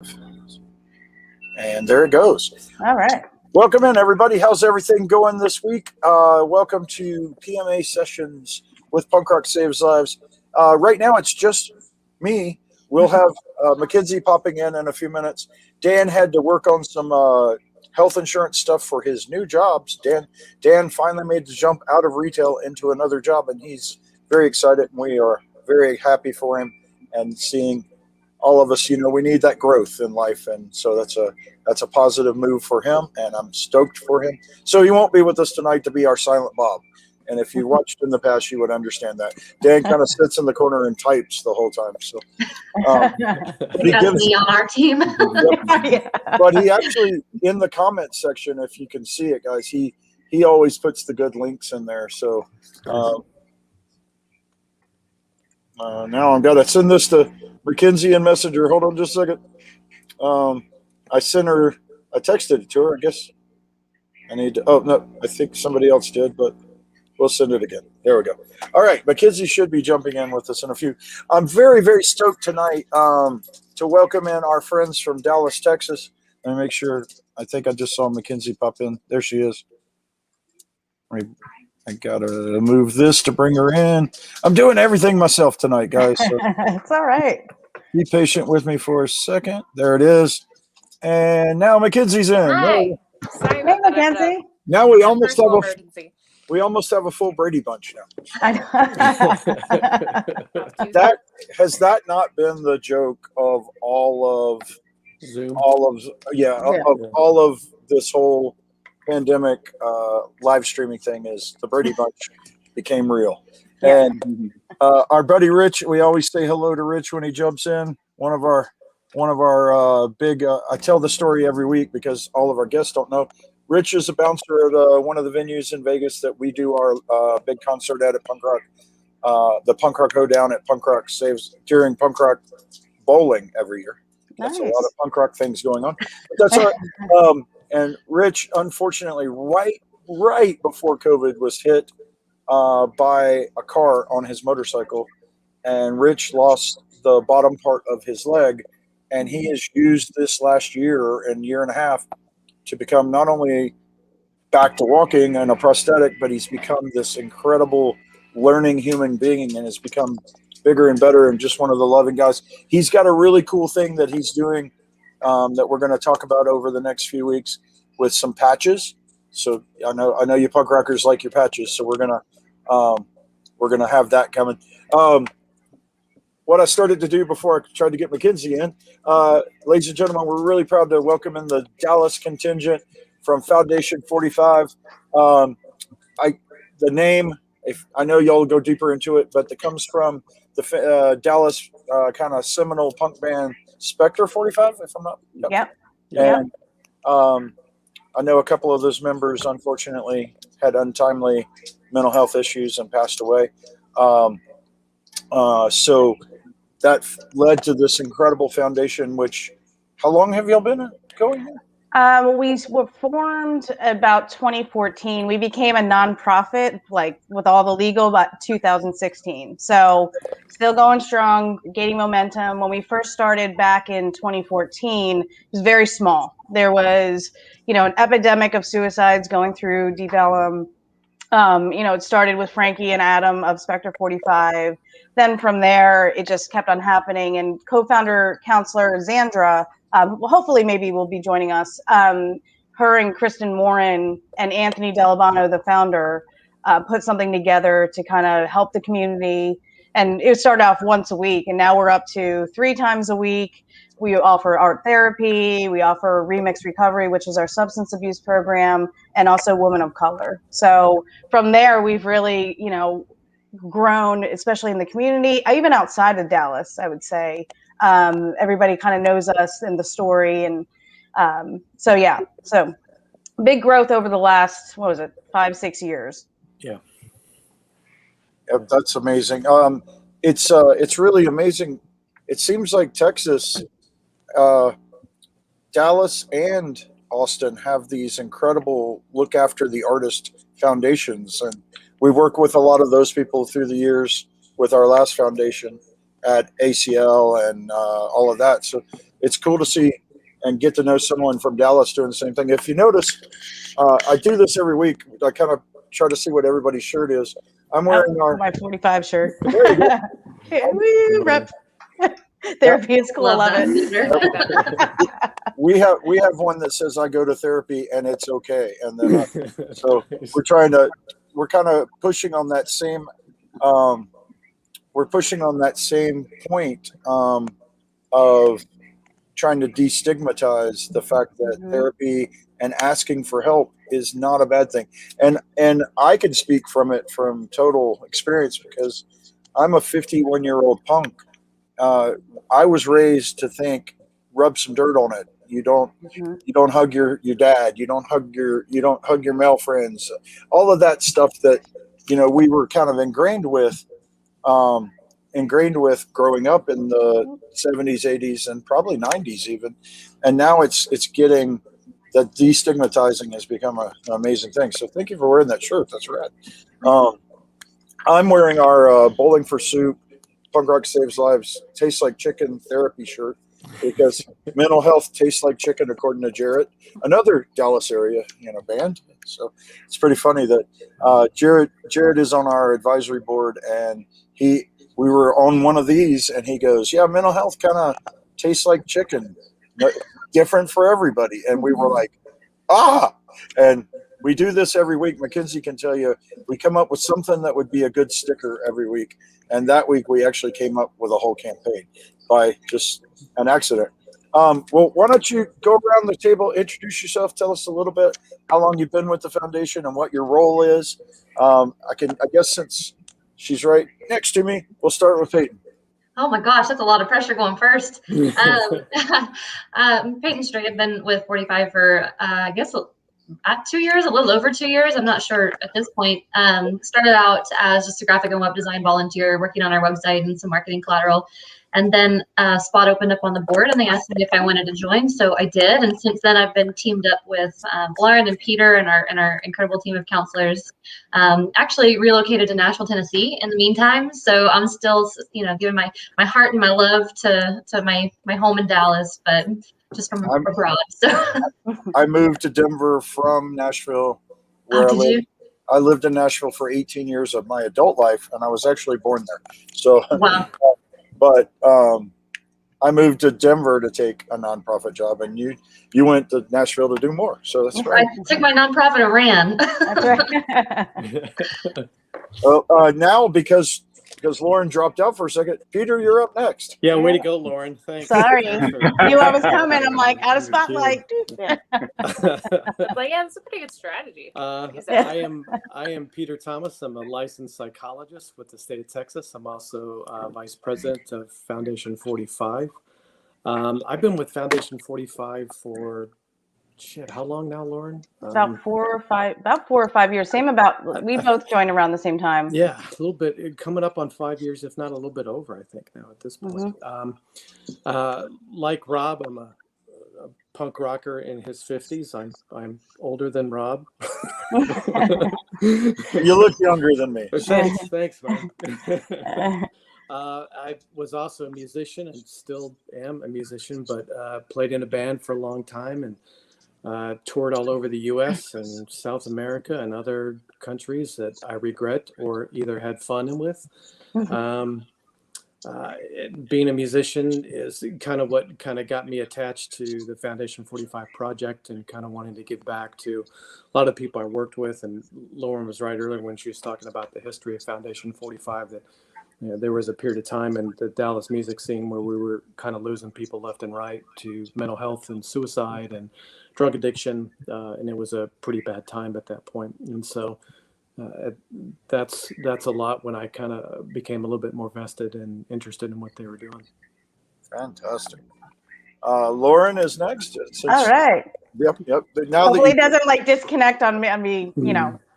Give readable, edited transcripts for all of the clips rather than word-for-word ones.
And there it goes. All right. Welcome in, everybody. How's everything going this week? Welcome to PMA Sessions with Punk Rock Saves Lives. Right now, it's just me. We'll have Mackenzie popping in a few minutes. Dan had to work on some health insurance stuff for his new jobs. Dan finally made the jump out of retail into another job, and he's very excited. And we are very happy for him and seeing all of us. We need that growth in life, and so that's a positive move for him, and I'm stoked for him. So he won't be with us tonight to be our silent Bob. And if you watched in the past, you would understand that. Dan kind of sits in the corner and types the whole time. So he gives me on our team. Yeah. But he actually, in the comments section, if you can see it, guys, he always puts the good links in there. So now I've got to send this to Mackenzie in Messenger. Hold on just a second. I texted it to her, I guess. No, I think somebody else did, but we'll send it again. There we go. All right, Mackenzie should be jumping in with us in a few. I'm very, very stoked tonight to welcome in our friends from Dallas, Texas. Let me make sure. I think I just saw Mackenzie pop in. There she is. I got to move this to bring her in. I'm doing everything myself tonight, guys. So it's all right. Be patient with me for a second. There it is. And now Mackenzie's in. Hi. Sorry about that. Mackenzie. Now we almost have a full Brady bunch now. Has that not been the joke of all of Zoom? All of this whole pandemic live streaming thing is the Brady Bunch became real. And our buddy Rich, we always say hello to Rich when he jumps in. One of our big. I tell the story every week because all of our guests don't know. Rich is a bouncer at one of the venues in Vegas that we do our big concert at Punk Rock, the Punk Rock Hoedown at Punk Rock Saves during Punk Rock Bowling every year. That's nice. A lot of punk rock things going on. But that's all right. And Rich, unfortunately, right before COVID was hit by a car on his motorcycle, and Rich lost the bottom part of his leg, and he has used this last year and year and a half to become not only back to walking and a prosthetic, but he's become this incredible learning human being and has become bigger and better and just one of the loving guys. He's got a really cool thing that he's doing that we're going to talk about over the next few weeks with some patches. So I know you punk rockers like your patches. So we're gonna have that coming. What I started to do before I tried to get Mackenzie in, ladies and gentlemen, we're really proud to welcome in the Dallas contingent from Foundation 45. The name, if I know y'all will go deeper into it, but it comes from the Dallas kind of seminal punk band Spectre 45, if I'm not. Yep. And I know a couple of those members, unfortunately, had untimely mental health issues and passed away. So that led to this incredible foundation, which, how long have y'all been going here? We were formed about 2014. We became a nonprofit, like with all the legal, about 2016. So still going strong, gaining momentum. When we first started back in 2014, it was very small. There was, an epidemic of suicides going through Deep Ellum. It started with Frankie and Adam of Spectre 45. Then from there, it just kept on happening. And co-founder, counselor Xandra, hopefully maybe will be joining us. Her and Kristen Morin and Anthony Delabano, the founder, put something together to kind of help the community. And it started off once a week, and now we're up to 3 times a week. We offer art therapy. We offer Remix Recovery, which is our substance abuse program, and also Women of Color. So from there, we've really, grown, especially in the community, even outside of Dallas, I would say. Everybody kind of knows us and the story. And so big growth over the last, 5-6 years. Yeah, that's amazing. It's really amazing. It seems like Texas, Dallas and Austin have these incredible look after the artist foundations. And we work with a lot of those people through the years with our last foundation at ACL and all of that. So it's cool to see and get to know someone from Dallas doing the same thing. If you notice, I do this every week. I kind of try to see what everybody's shirt is. I'm wearing my 45 shirt. There you go. Woo, rep. Therapy is cool. Love it. We have one that says I go to therapy and it's okay. And then so we're kind of pushing on that same point of trying to destigmatize the fact that therapy and asking for help is not a bad thing. And I can speak from total experience because I'm a 51-year-old punk. I was raised to think, rub some dirt on it. You don't hug your dad. You don't hug your male friends. All of that stuff that we were kind of ingrained with growing up in the 70s, 80s, and probably 90s even. And now it's getting that destigmatizing has become an amazing thing. So thank you for wearing that shirt. That's rad. I'm wearing our Bowling for Soup, Punk Rock Saves Lives, Tastes Like Chicken therapy shirt because mental health tastes like chicken, according to Jarrett, another Dallas area band. So it's pretty funny that Jarrett is on our advisory board, and we were on one of these, and he goes, "Yeah, mental health kind of tastes like chicken, different for everybody." And we were like, "Ah!" And we do this every week. Mackenzie can tell you, we come up with something that would be a good sticker every week. And that week we actually came up with a whole campaign by just an accident. Well, why don't you go around the table, introduce yourself, tell us a little bit how long you've been with the foundation and what your role is. I guess since she's right next to me, we'll start with Peyton. Oh my gosh, that's a lot of pressure going first. Peyton Strait. I've been with 45 for I guess 2 years, a little over 2 years. I'm not sure at this point. Started out as just a graphic and web design volunteer working on our website and some marketing collateral. And then a spot opened up on the board and they asked me if I wanted to join. So I did. And since then I've been teamed up with Lauren and Peter and our incredible team of counselors. Actually relocated to Nashville, Tennessee in the meantime. So I'm still, giving my heart and my love to my home in Dallas, but just from abroad. So I moved to Denver from Nashville, where I lived in Nashville for 18 years of my adult life, and I was actually born there. So, wow. But I moved to Denver to take a nonprofit job, and you went to Nashville to do more. So that's right. I took my nonprofit and ran. That's right. Well, now because Lauren dropped out for a second, Peter, you're up next. Yeah, way to go, Lauren. Thanks. Sorry. Knew I was coming. I'm like, out of spotlight. But yeah, that's a pretty good strategy. I am Peter Thomas. I'm a licensed psychologist with the state of Texas. I'm also vice president of Foundation 45. I've been with Foundation 45 for how long now, Lauren? About 4 or 5 years. We both joined around the same time. Yeah, a little bit, coming up on 5 years, if not a little bit over, I think now at this point. Like Rob, I'm a punk rocker in his 50s. I'm older than Rob. You look younger than me. Thanks, man. I was also a musician and still am a musician, but played in a band for a long time and toured all over the U.S. and South America and other countries that I regret or either had fun with. Being a musician is kind of what got me attached to the Foundation 45 project and kind of wanting to give back to a lot of people I worked with. And Lauren was right earlier when she was talking about the history of Foundation 45 that there was a period of time in the Dallas music scene where we were kind of losing people left and right to mental health and suicide and drug addiction. And it was a pretty bad time at that point. And so that's a lot when I kind of became a little bit more vested and interested in what they were doing. Fantastic. Lauren is next. All right. Yep. Now hopefully it doesn't disconnect on me,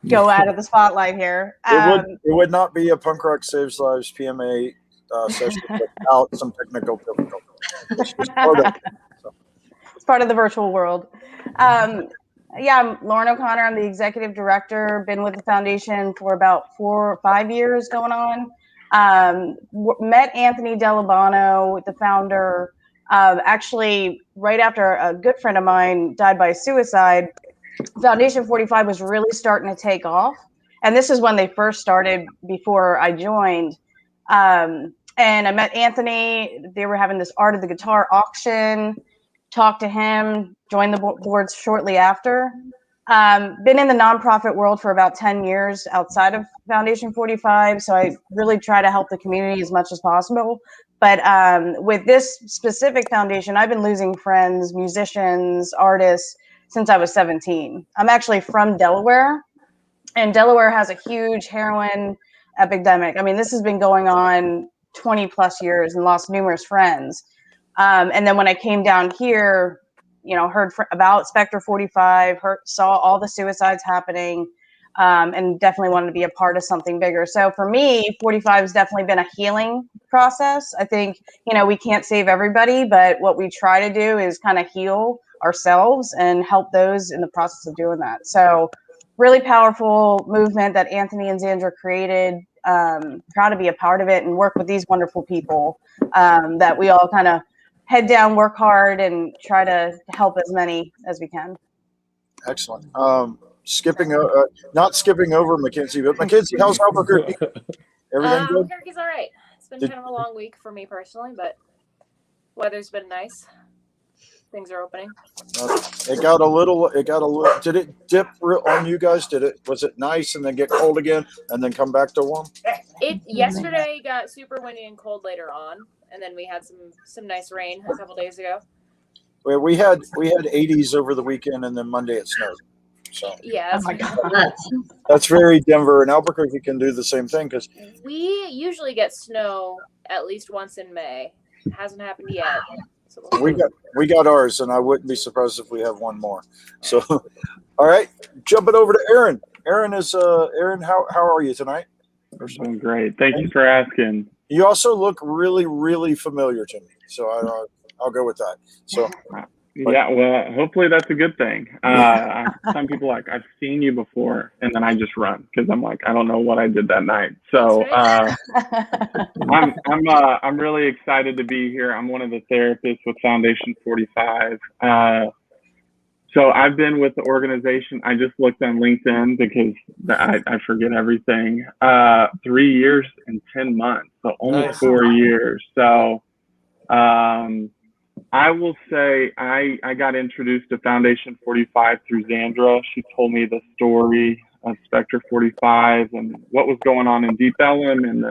go out of the spotlight here. It would not be a Punk Rock Saves Lives PMA session without some technical difficulty. It's part of the virtual world. I'm Lauren O'Connor. I'm the executive director. Been with the foundation for about 4 or 5 years going on. Met Anthony Delabano, the founder, Actually, right after a good friend of mine died by suicide, Foundation 45 was really starting to take off. And this is when they first started before I joined. And I met Anthony. They were having this Art of the Guitar auction. Talked to him, joined the boards shortly after. Been in the nonprofit world for about 10 years outside of Foundation 45, so I really try to help the community as much as possible. But with this specific foundation, I've been losing friends, musicians, artists since I was 17. I'm actually from Delaware, and Delaware has a huge heroin epidemic. I mean, this has been going on 20 plus years and lost numerous friends. And then when I came down here, you know, heard about Spectre 45, saw all the suicides happening, and definitely wanted to be a part of something bigger. So for me, 45 has definitely been a healing process. I think, you know, we can't save everybody, but what we try to do is kind of heal ourselves and help those in the process of doing that. So really powerful movement that Anthony and Xandra created. Proud to be a part of it and work with these wonderful people that we all kind of head down, work hard, and try to help as many as we can. Excellent. Not skipping over Mackenzie, but Mackenzie, how's Albuquerque? Everything good? Albuquerque's all right. It's been kind of a long week for me personally, but weather's been nice. Things are opening. It got a little. Did it dip on you guys? Was it nice and then get cold again and then come back to warm? It yesterday got super windy and cold later on, and then we had some nice rain a couple days ago. Well, we had 80s over the weekend, and then Monday it snowed. So yeah, Oh my God. That's very Denver, and Albuquerque can do the same thing because we usually get snow at least once in May. It hasn't happened yet. So we got ours, and I wouldn't be surprised if we have one more. So, all right, jumping over to Aaron. Aaron, how are you tonight? I'm great. Thank you for asking. You also look really, really familiar to me, so I'll go with that. So. Yeah, well, hopefully that's a good thing. Some people I've seen you before, and then I just run because I'm like, I don't know what I did that night. So I'm really excited to be here. I'm one of the therapists with Foundation 45. So I've been with the organization. I just looked on LinkedIn because I forget everything. 3 years and 10 months, so almost 4 years. So. I will say I got introduced to Foundation 45 through Xandra. She told me the story of Spectre 45 and what was going on in Deep Ellum. And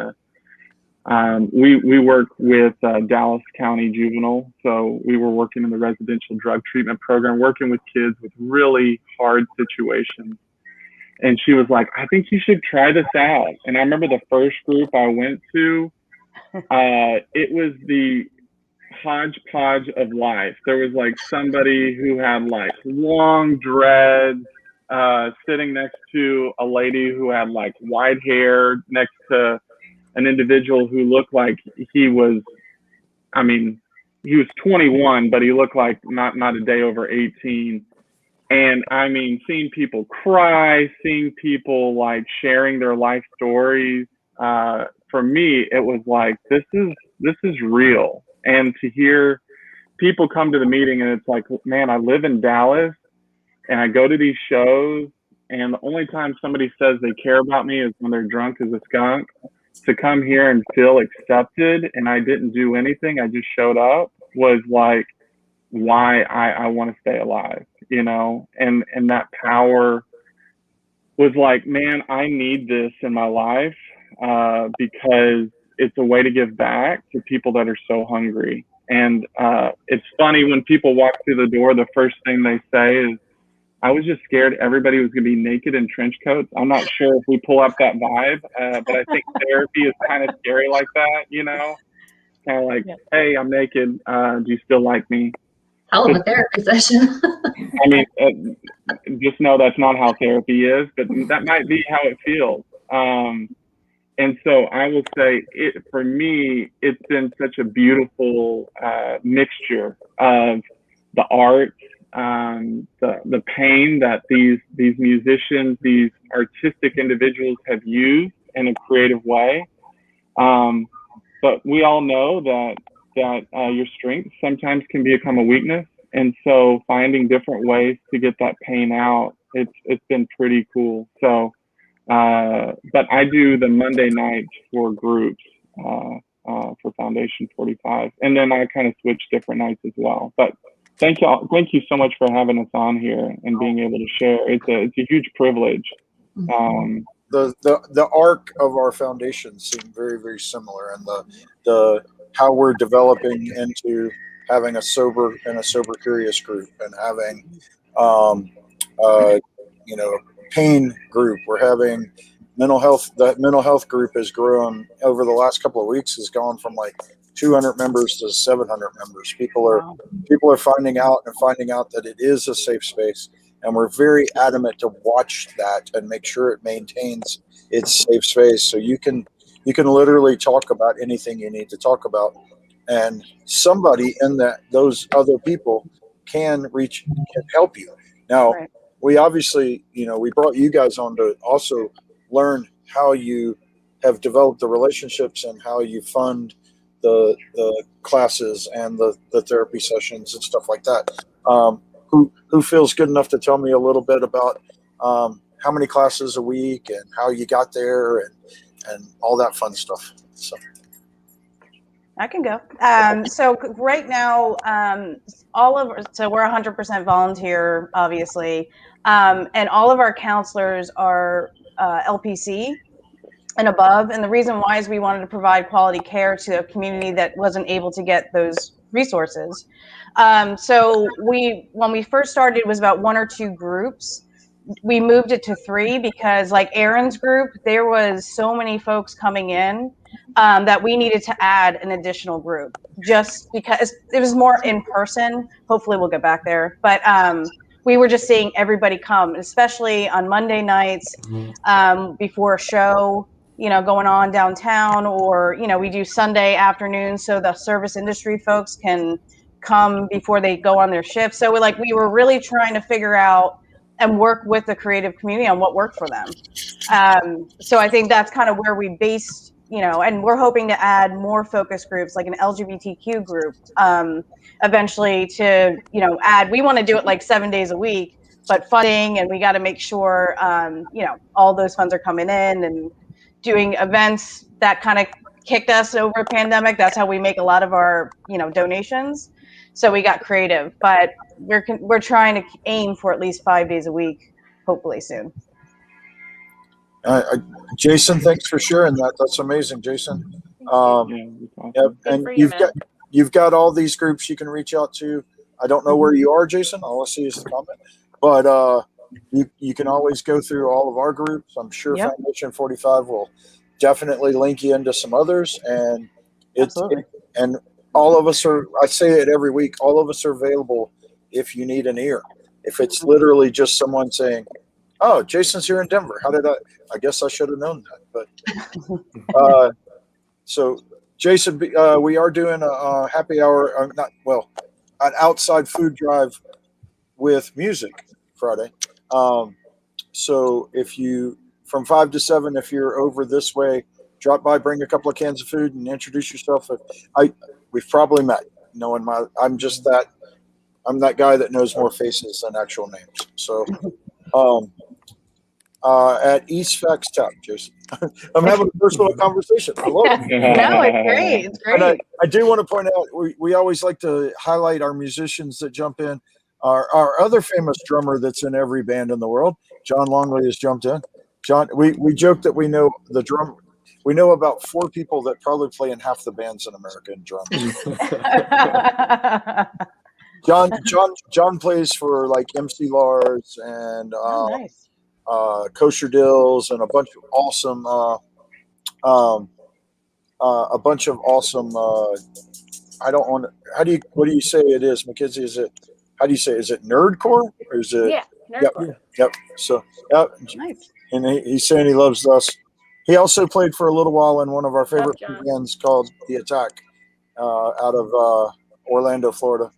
we work with Dallas County Juvenile. So we were working in the residential drug treatment program, working with kids with really hard situations. And she was like, I think you should try this out. And I remember the first group I went to, it was the hodgepodge of life. There was somebody who had long dreads, sitting next to a lady who had white hair next to an individual who looked like he was 21, but he looked like not a day over 18. And seeing people cry, seeing people sharing their life stories, for me, it was this is real. And to hear people come to the meeting and it's man, I live in Dallas and I go to these shows and the only time somebody says they care about me is when they're drunk as a skunk. To come here and feel accepted and I didn't do anything, I just showed up, was why I want to stay alive, you know? And that power was man, I need this in my life because it's a way to give back to people that are so hungry. And it's funny when people walk through the door, the first thing they say is, I was just scared everybody was going to be naked in trench coats. I'm not sure if we pull up that vibe, but I think therapy is kind of scary like that, you know? Kind of hey, I'm naked. Do you still like me? Hell of a therapy session. Just know that's not how therapy is, but that might be how it feels. And so I will say, for me, it's been such a beautiful mixture of the art, the pain that these musicians, these artistic individuals have used in a creative way. But we all know that that your strength sometimes can become a weakness. And so finding different ways to get that pain out, it's been pretty cool. So, but I do the Monday nights for groups for Foundation 45, and then I kind of switch different nights as well. But thank you so much for having us on here and being able to share. It's a huge privilege. The arc of our foundation seem very, very similar, and the how we're developing into having a sober curious group, and having pain group. We're having mental health. That mental health group has grown over the last couple of weeks, has gone from like 200 members to 700 members. People are finding out that it is a safe space, and we're very adamant to watch that and make sure it maintains its safe space. So you can literally talk about anything you need to talk about, and somebody in those other people can help you. Now, Right. we obviously, we brought you guys on to also learn how you have developed the relationships and how you fund the classes and the therapy sessions and stuff like that. Who feels good enough to tell me a little bit about how many classes a week and how you got there and all that fun stuff? So I can go. So right now, we're 100% volunteer, obviously, and all of our counselors are LPC and above. And the reason why is we wanted to provide quality care to a community that wasn't able to get those resources. So when we first started, it was about 1 or 2 groups. We moved it to 3 because, like Aaron's group, there was so many folks coming in that we needed to add an additional group, just because it was more in person. Hopefully we'll get back there. But we were just seeing everybody come, especially on Monday nights before a show, going on downtown, or, we do Sunday afternoons so the service industry folks can come before they go on their shift. So we were really trying to figure out and work with the creative community on what worked for them. So I think that's kind of where we based, and we're hoping to add more focus groups, like an LGBTQ group, eventually to, add. We want to do it like 7 days a week, but funding, and we got to make sure, all those funds are coming in, and doing events that kind of kicked us over a pandemic. That's how we make a lot of our, donations. So we got creative, but we're trying to aim for at least 5 days a week, hopefully soon. Jason, thanks for sharing that. That's amazing, Jason. Yep. And for you, you've got all these groups you can reach out to. I don't know where you are, Jason. All I see is the comment, but you can always go through all of our groups. I'm sure Foundation 45 will definitely link you into some others, and and all of us are. I say it every week. All of us are available if you need an ear. If it's literally just someone saying, "Oh, Jason's here in Denver. How did I guess I should have known that." But so, Jason, we are doing a happy hour. An outside food drive with music Friday. So if you from 5 to 7, if you're over this way, drop by, bring a couple of cans of food, and introduce yourself. We've probably met. I'm that guy that knows more faces than actual names. So, at East Facts Tap, Jason. I'm having a personal conversation. I love it. No, it's great. It's great. And I do want to point out, we always like to highlight our musicians that jump in. Our other famous drummer that's in every band in the world, John Longley, has jumped in. John, we joke that we know the drum. We know about 4 people that probably play in half the bands in America in drums. John plays for like MC Lars and nice. Kosher Dills and a bunch of awesome I don't want to, what do you say it is, Mackenzie? How do you say it? Is it nerdcore or is it? Yeah, nerdcore. Yep. So, Nice. And he's saying he loves us. He also played for a little while in one of our favorite bands called The Attack, out of Orlando, Florida.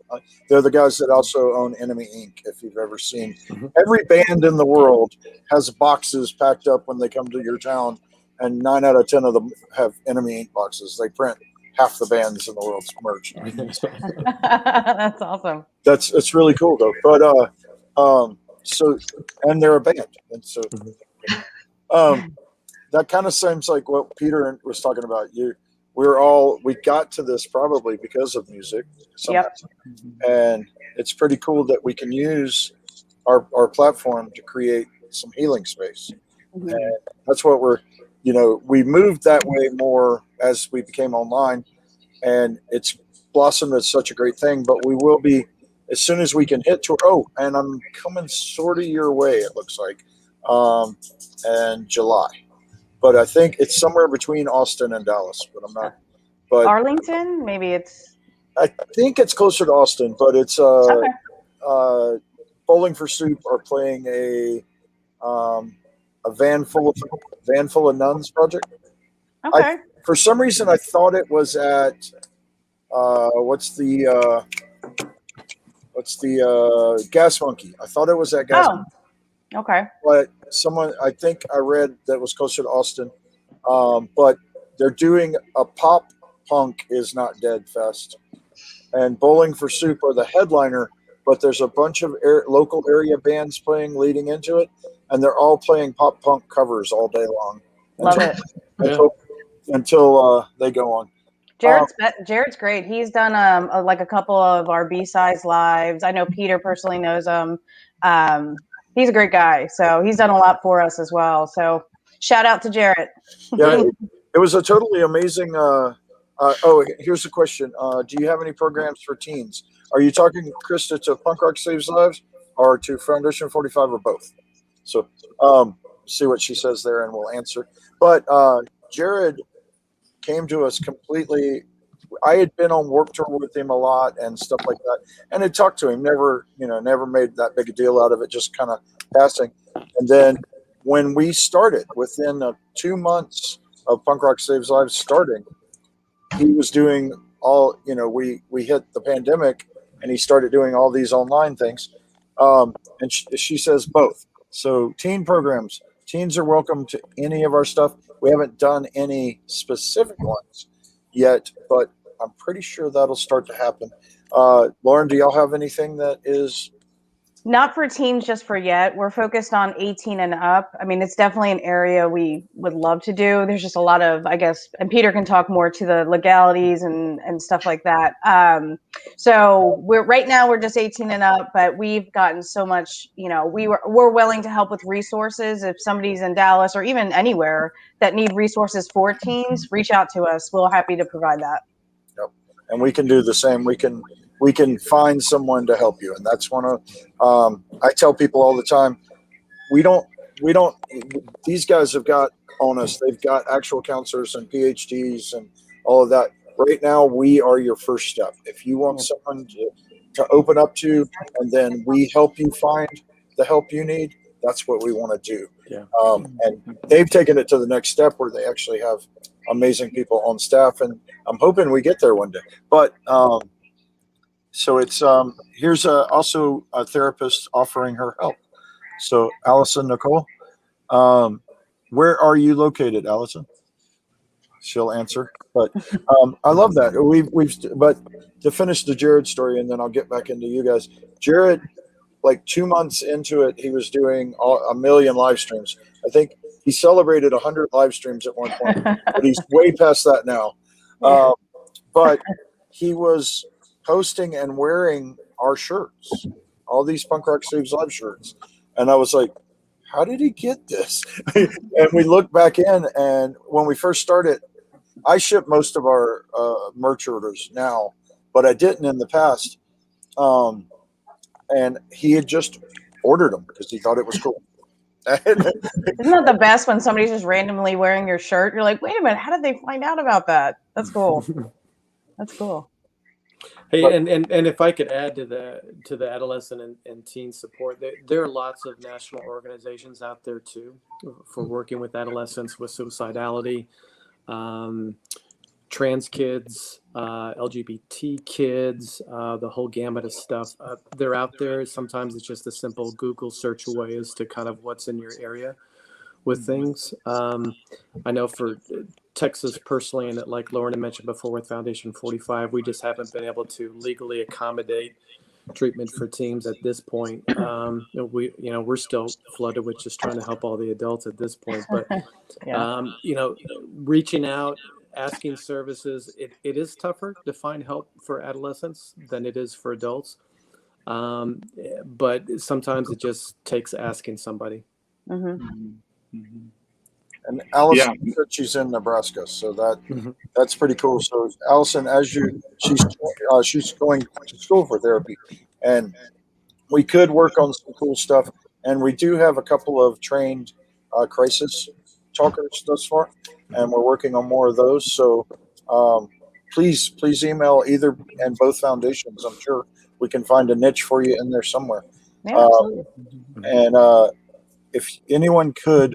They're the guys that also own Enemy Inc. If you've ever seen, every band in the world has boxes packed up when they come to your town, and 9 out of 10 of them have Enemy Inc. boxes. They print half the bands in the world's merged. That's awesome. It's really cool though. But so, and they're a band, and so that kind of seems like what Peter was talking about. We got to this probably because of music somehow. Yep. And it's pretty cool that we can use our platform to create some healing space. Mm-hmm. And that's what we moved that way more as we became online, and it's blossomed as such a great thing. But we will be, as soon as we can hit tour. Oh, and I'm coming sort of your way, it looks like, in July. But I think it's somewhere between Austin and Dallas, but I'm not. But Arlington, maybe it's. I think it's closer to Austin, but it's Okay. Bowling for Soup are playing a van full of nuns project. Okay. For some reason, I thought it was at what's the Gas Monkey. I thought it was at Gas Monkey. Okay. But I think I read that was closer to Austin. But they're doing a pop punk is not dead fest, and Bowling for Soup are the headliner. But there's a bunch of local area bands playing leading into it, and they're all playing pop punk covers all day long. Love it. Until they go on. Jared's great. He's done like a couple of our B-sides lives. I know Peter personally knows him. He's a great guy, so he's done a lot for us as well. So shout out to Jared. Yeah, it was a totally amazing. Here's the question: do you have any programs for teens? Are you talking, Krista, to Punk Rock Saves Lives or to Foundation 45 or both? So see what she says there, and we'll answer. But Jared came to us completely. I had been on Warped Tour with him a lot and stuff like that, and had talked to him. Never made that big a deal out of it, just kind of passing. And then when we started, within 2 months of Punk Rock Saves Lives starting, he was doing all. We hit the pandemic, and he started doing all these online things. And she says both. So teen programs, teens are welcome to any of our stuff. We haven't done any specific ones yet, but I'm pretty sure that'll start to happen. Lauren, do y'all have anything that is? Not for teens just for yet. We're focused on 18 and up. I mean, it's definitely an area we would love to do. There's just a lot of, I guess, and Peter can talk more to the legalities and stuff like that. So right now we're just 18 and up, but we've gotten so much, we're willing to help with resources. If somebody's in Dallas or even anywhere that need resources for teens, reach out to us. We're happy to provide that. Yep. And we can do the same. We can find someone to help you. And that's one of, I tell people all the time, these guys have got on us. They've got actual counselors and PhDs and all of that. Right now, we are your first step. If you want someone to open up to, and then we help you find the help you need, that's what we want to do. Yeah. And they've taken it to the next step where they actually have amazing people on staff. And I'm hoping we get there one day. But, so it's here's also a therapist offering her help. So Allison Nicole, where are you located, Allison? She'll answer. But I love that. But to finish the Jared story, and then I'll get back into you guys. Jared, like 2 months into it, he was doing a million live streams. I think he celebrated 100 live streams at one point, but he's way past that now. But he was posting and wearing our shirts, all these Punk Rock Saves Live shirts. And I was like, how did he get this? And we looked back in, and when we first started, I ship most of our merch orders now, but I didn't in the past. And he had just ordered them because he thought it was cool. Isn't that the best when somebody's just randomly wearing your shirt? You're like, wait a minute, how did they find out about that? That's cool. That's cool. Hey, and if I could add to the adolescent and teen support, there are lots of national organizations out there too for working with adolescents with suicidality, trans kids, LGBT kids, the whole gamut of stuff. They're out there. Sometimes it's just a simple Google search away as to kind of what's in your area. with things. I know for Texas personally, and like Lauren had mentioned before with Foundation 45, we just haven't been able to legally accommodate treatment for teams at this point. We're still flooded with just trying to help all the adults at this point. But reaching out, asking services, it is tougher to find help for adolescents than it is for adults. But sometimes it just takes asking somebody. And Allison said she's in Nebraska, so that's pretty cool. So Allison, she's going to school for therapy, and we could work on some cool stuff. And we do have a couple of trained crisis talkers thus far, and we're working on more of those. So please email either and both foundations. I'm sure we can find a niche for you in there somewhere. Yeah, absolutely. And if anyone could.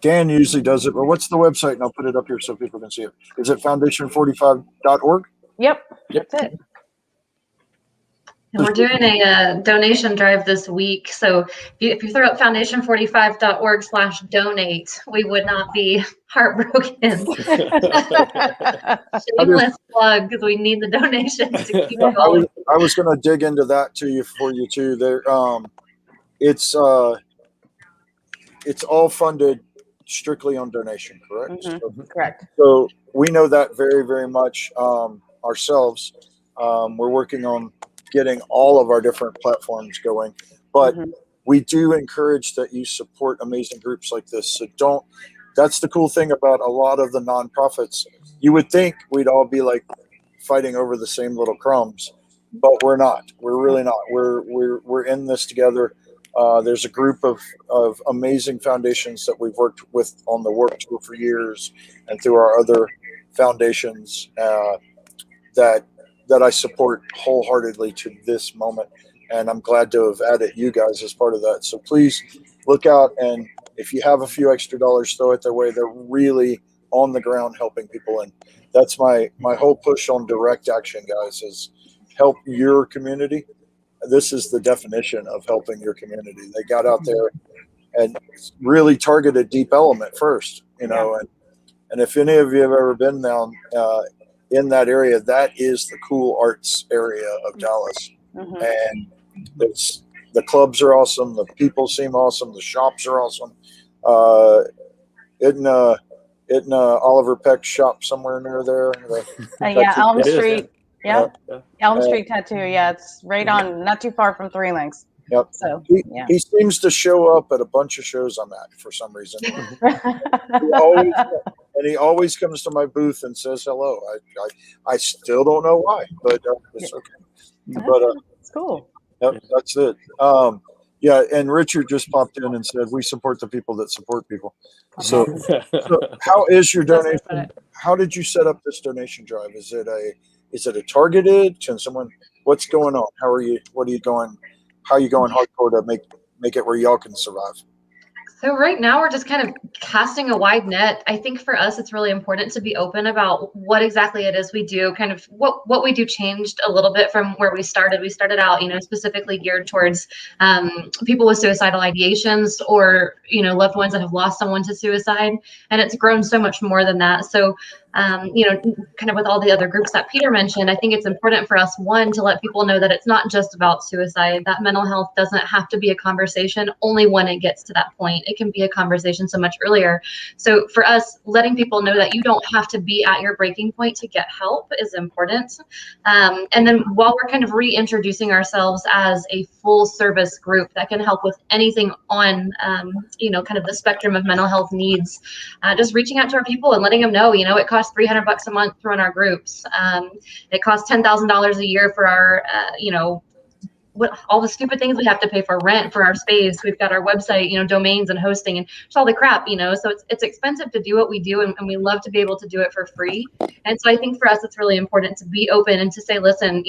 Dan usually does it, but what's the website? And I'll put it up here so people can see it. Is it foundation45.org? Yep, that's it. And we're doing a donation drive this week. So if you throw up foundation45.org/donate, we would not be heartbroken. Shameless plug, because we need the donations to keep going. I was going to dig into that for you too. There, it's all funded strictly on donation, correct? Correct. So we know that very, very much ourselves. We're working on getting all of our different platforms going, but we do encourage that you support amazing groups like this. So that's the cool thing about a lot of the nonprofits. You would think we'd all be like fighting over the same little crumbs, but we're not. We're really not. We're in this together. There's a group of amazing foundations that we've worked with on the Warped Tour for years, and through our other foundations that I support wholeheartedly to this moment. And I'm glad to have added you guys as part of that. So please look out, and if you have a few extra dollars, throw it their way. They're really on the ground helping people, and that's my whole push on direct action, guys, is help your community. This is the definition of helping your community. They got out there and really targeted Deep Element first, and if any of you have ever been down in that area, that is the cool arts area of Dallas. And the clubs are awesome. The people seem awesome. The shops are awesome. Isn't Oliver Peck's shop somewhere near there? Elm Street. Yeah. Elm Street Tattoo. Yeah, it's right on, not too far from Three Links. Yep. So he seems to show up at a bunch of shows I'm at for some reason. He always comes to my booth and says hello. I still don't know why, but it's okay. But it's cool. Yep, that's it. And Richard just popped in and said we support the people that support people. So how is your donation? How did you set up this donation drive? Is it a targeted? Can someone? What's going on? How are you? What are you going? How are you going hardcore to make it where y'all can survive? So right now we're just kind of casting a wide net. I think for us, it's really important to be open about what exactly it is we do. Kind of what we do changed a little bit from where we started. We started out, specifically geared towards people with suicidal ideations or, loved ones that have lost someone to suicide. And it's grown so much more than that. So, kind of with all the other groups that Peter mentioned, I think it's important for us, one, to let people know that it's not just about suicide. That mental health doesn't have to be a conversation only when it gets to that point. It can be a conversation so much earlier. So for us, letting people know that you don't have to be at your breaking point to get help is important. And then while we're kind of reintroducing ourselves as a full service group that can help with anything on, kind of the spectrum of mental health needs, just reaching out to our people and letting them know, it costs $300 a month to run our groups. It costs $10,000 a year for our, all the stupid things we have to pay for rent for our space. We've got our website, domains and hosting and just all the crap, so it's expensive to do what we do. And we love to be able to do it for free. And so I think for us, it's really important to be open and to say, listen,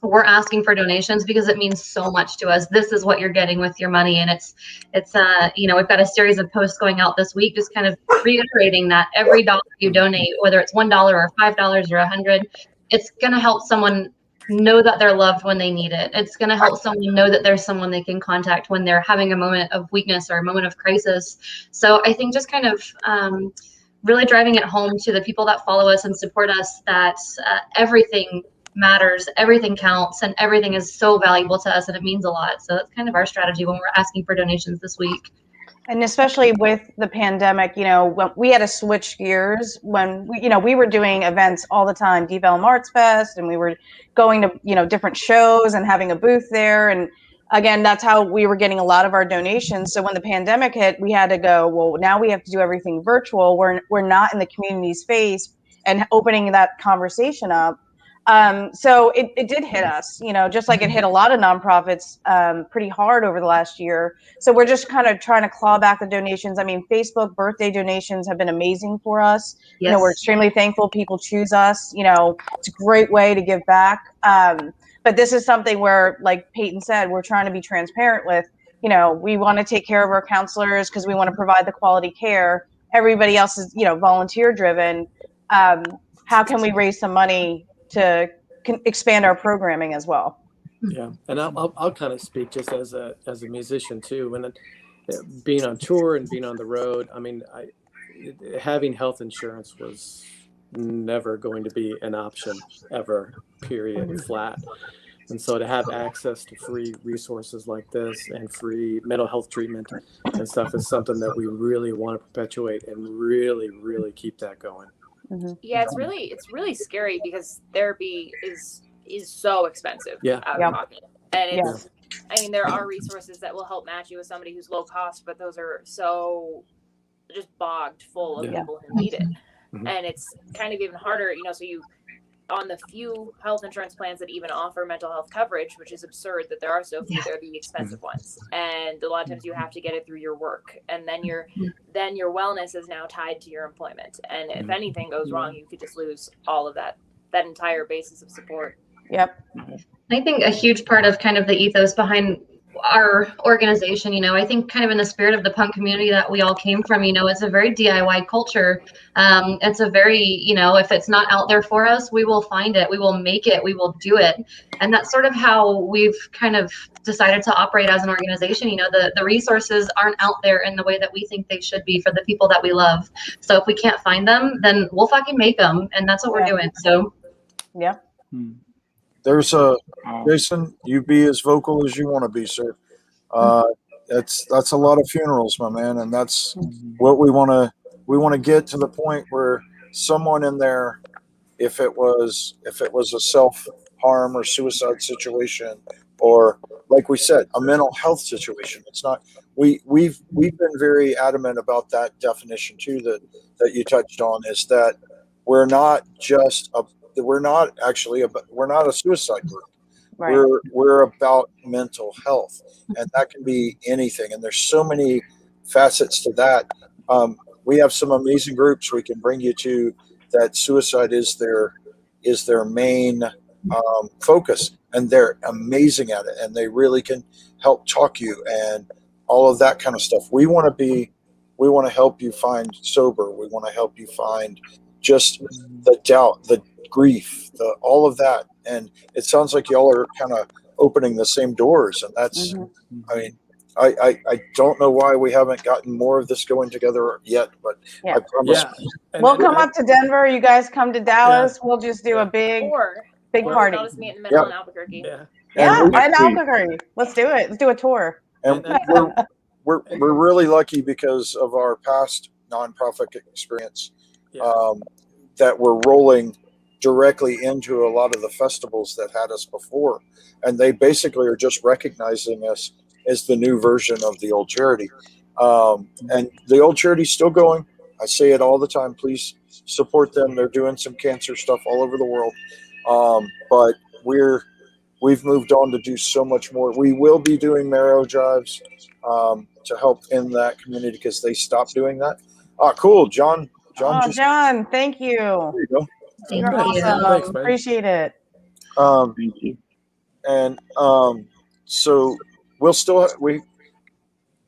we're asking for donations because it means so much to us. This is what you're getting with your money. And it's we've got a series of posts going out this week, just kind of reiterating that every dollar you donate, whether it's $1 or $5 or $100, it's going to help someone know that they're loved when they need it. It's going to help someone know that there's someone they can contact when they're having a moment of weakness or a moment of crisis. So I think just kind of really driving it home to the people that follow us and support us that everything matters, everything counts, and everything is so valuable to us, and it means a lot. So that's kind of our strategy when we're asking for donations this week. And especially with the pandemic, when we had to switch gears when we were doing events all the time, Develop Arts Fest, and we were going to, different shows and having a booth there. And again, that's how we were getting a lot of our donations. So when the pandemic hit, we had to go, well, now we have to do everything virtual. We're not in the community space and opening that conversation up. So it did hit us, just like it hit a lot of nonprofits pretty hard over the last year. So we're just kind of trying to claw back the donations. I mean, Facebook birthday donations have been amazing for us. Yes. We're extremely thankful people choose us. It's a great way to give back. But this is something where, like Peyton said, we're trying to be transparent with, we want to take care of our counselors because we want to provide the quality care. Everybody else is, volunteer driven. How can we raise some money to expand our programming as well? Yeah, and I'll kind of speak just as a musician too. When being on tour and being on the road, I mean, having health insurance was never going to be an option ever. Period. Flat. And so to have access to free resources like this and free mental health treatment and stuff is something that we really want to perpetuate and really, really keep that going. Mm-hmm. Yeah, it's really scary because therapy is so expensive out of pocket. And it's I mean, there are resources that will help match you with somebody who's low cost, but those are so just bogged full of people who need it. Mm-hmm. And it's kind of even harder, so you on the few health insurance plans that even offer mental health coverage, which is absurd that there are so few, they're the expensive ones. And a lot of times you have to get it through your work. And then your wellness is now tied to your employment. And if anything goes wrong, you could just lose all of that entire basis of support. Yep. I think a huge part of kind of the ethos behind our organization, I think kind of in the spirit of the punk community that we all came from, it's a very DIY culture. It's a very, if it's not out there for us, we will find it, we will make it, we will do it. And that's sort of how we've kind of decided to operate as an organization. The resources aren't out there in the way that we think they should be for the people that we love. So if we can't find them, then we'll fucking make them. And that's what we're doing. So. Yeah. There's Jason, you be as vocal as you want to be, sir. That's a lot of funerals, my man, and that's what we want to get to the point where someone in there, if it was a self-harm or suicide situation, or like we said, a mental health situation. It's not. We've been very adamant about that definition too that you touched on, is that we're not a suicide group. Right. We're about mental health, and that can be anything. And there's so many facets to that. We have some amazing groups we can bring you to that suicide is their main focus, and they're amazing at it, and they really can help talk you and all of that kind of stuff. We want to help you find sober. We want to help you find just the doubt, the grief, all of that. And it sounds like y'all are kind of opening the same doors, and that's I mean, I don't know why we haven't gotten more of this going together yet, but I promise we'll come up to Denver, you guys come to Dallas, we'll just do a big party. Let's meet in the middle in Albuquerque. And Albuquerque, let's do it. Let's do a tour. And we're really lucky because of our past nonprofit experience, that we're rolling directly into a lot of the festivals that had us before, and they basically are just recognizing us as the new version of the old charity. And the old charity's still going. I say it all the time. Please support them. They're doing some cancer stuff all over the world. But we've moved on to do so much more. We will be doing marrow drives to help in that community because they stopped doing that. Cool, John, thank you. There you go. You're awesome. Thanks, appreciate it. Thank you. And so we'll still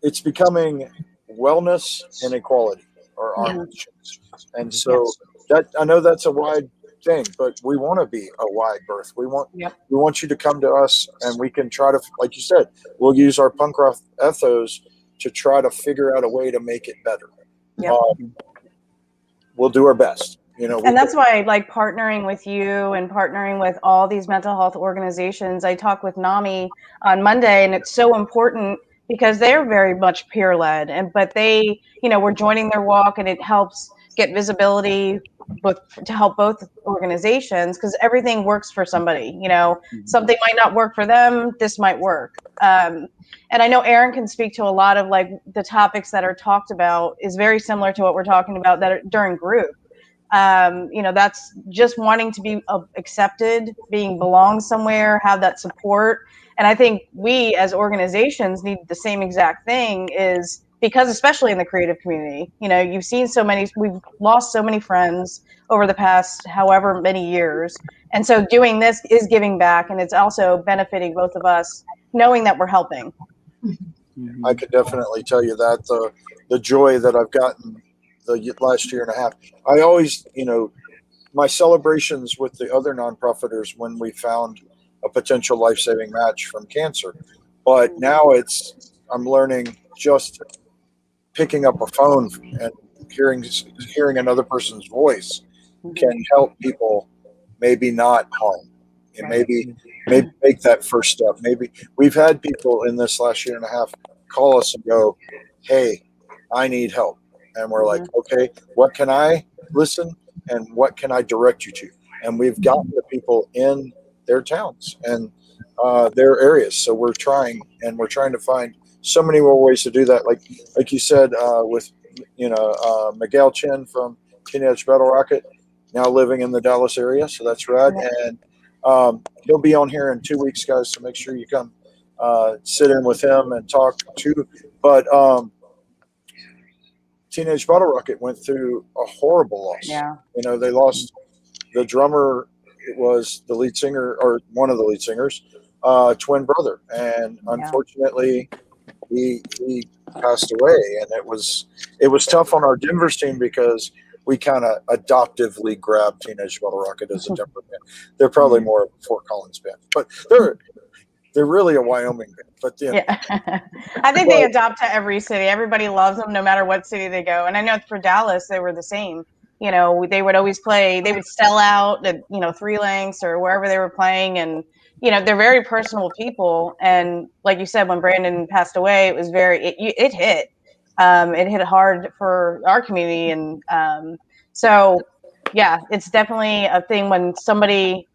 it's becoming wellness and equality are our missions. And so that I know that's a wide thing, but we want to be a wide berth. We want Yep. we want you to come to us, and we can try to, like you said, we'll use our punk rock ethos to try to figure out a way to make it better. Yep. We'll do our best. And that's why I like partnering with you and partnering with all these mental health organizations. I talked with NAMI on Monday, and it's so important because they're very much peer led, but they, we're joining their walk, and it helps get visibility to help both organizations, because everything works for somebody. Something might not work for them, this might work. And I know Aaron can speak to a lot of like the topics that are talked about is very similar to what we're talking about that are during group. That's just wanting to be accepted, belong somewhere, have that support. And I think we as organizations need the same exact thing, is because especially in the creative community, you've seen we've lost so many friends over the past however many years. And so doing this is giving back, and it's also benefiting both of us, knowing that we're helping. I could definitely tell you that the joy that I've gotten the last year and a half. I always, my celebrations with the other nonprofiters when we found a potential life-saving match from cancer. But now I'm learning just picking up a phone and hearing another person's voice can help people maybe not harm. And maybe make that first step. Maybe we've had people in this last year and a half call us and go, "Hey, I need help." And we're like, okay, what can I listen and what can I direct you to? And we've gotten the people in their towns and their areas. So we're trying to find so many more ways to do that. Like you said, with, Miguel Chen from Teenage Battle Rocket, now living in the Dallas area. So that's rad. And he'll be on here in 2 weeks, guys. So make sure you come sit in with him and talk too. But, Teenage Bottle Rocket went through a horrible loss. Yeah. They lost the drummer. It was the lead singer, or one of the lead singers, twin brother. And unfortunately he passed away. And it was tough on our Denver team because we kind of adoptively grabbed Teenage Bottle Rocket as a Denver band. They're probably more of a Fort Collins band, but they're really a Wyoming band. But I think they adopt to every city. Everybody loves them no matter what city they go. And I know for Dallas, they were the same. They would always play, they would sell out at, 3 Links or wherever they were playing. And, they're very personal people. And like you said, when Brandon passed away, it was it hit. It hit hard for our community. And so, yeah, it's definitely a thing when somebody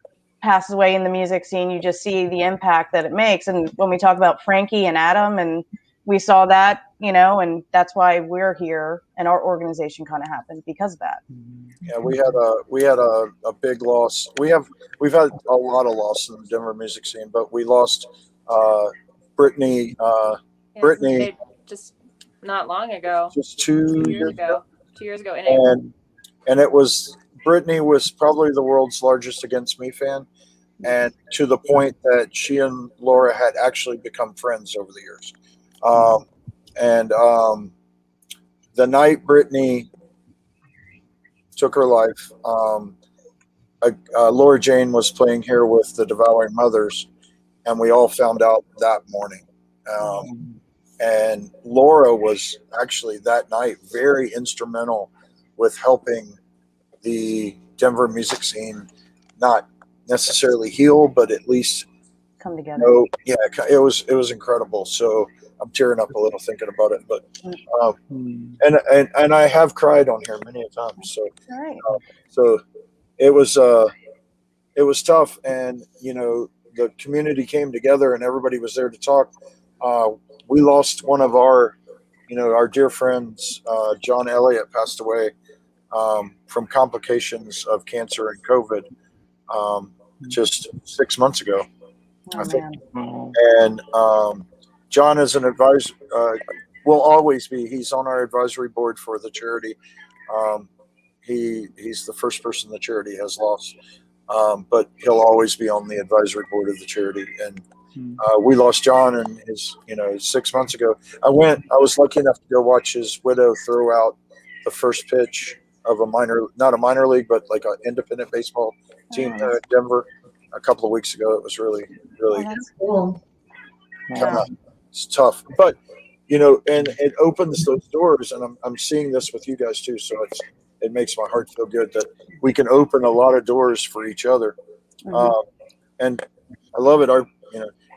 passes away in the music scene, you just see the impact that it makes. And when we talk about Frankie and Adam, and we saw that, and that's why we're here, and our organization kind of happened because of that. Yeah, we had a big loss. We've had a lot of loss in the Denver music scene, but we lost Brittany. Brittany just not long ago. Just 2 years ago. 2 years ago in April. And it was, Brittany was probably the world's largest Against Me fan, and to the point that she and Laura had actually become friends over the years. The night Brittany took her life, Laura Jane was playing here with the Devouring Mothers, and we all found out that morning. And Laura was actually that night very instrumental with helping the Denver music scene not necessarily heal, but at least come together. It was incredible. So I'm tearing up a little thinking about it, but and I have cried on here many a times. So so it was tough, and the community came together and everybody was there to talk. We lost one of our dear friends, John Elliott, passed away from complications of cancer and COVID just 6 months ago, I think. And John is an advisor, will always be. He's on our advisory board for the charity. He's the first person the charity has lost, but he'll always be on the advisory board of the charity. And we lost John, and 6 months ago. I was lucky enough to go watch his widow throw out the first pitch of a not a minor league, but like an independent baseball team there in Denver a couple of weeks ago. It was really That's cool. it's tough, but and it opens those doors, and I'm seeing this with you guys too. So it makes my heart feel good that we can open a lot of doors for each other. And I love it.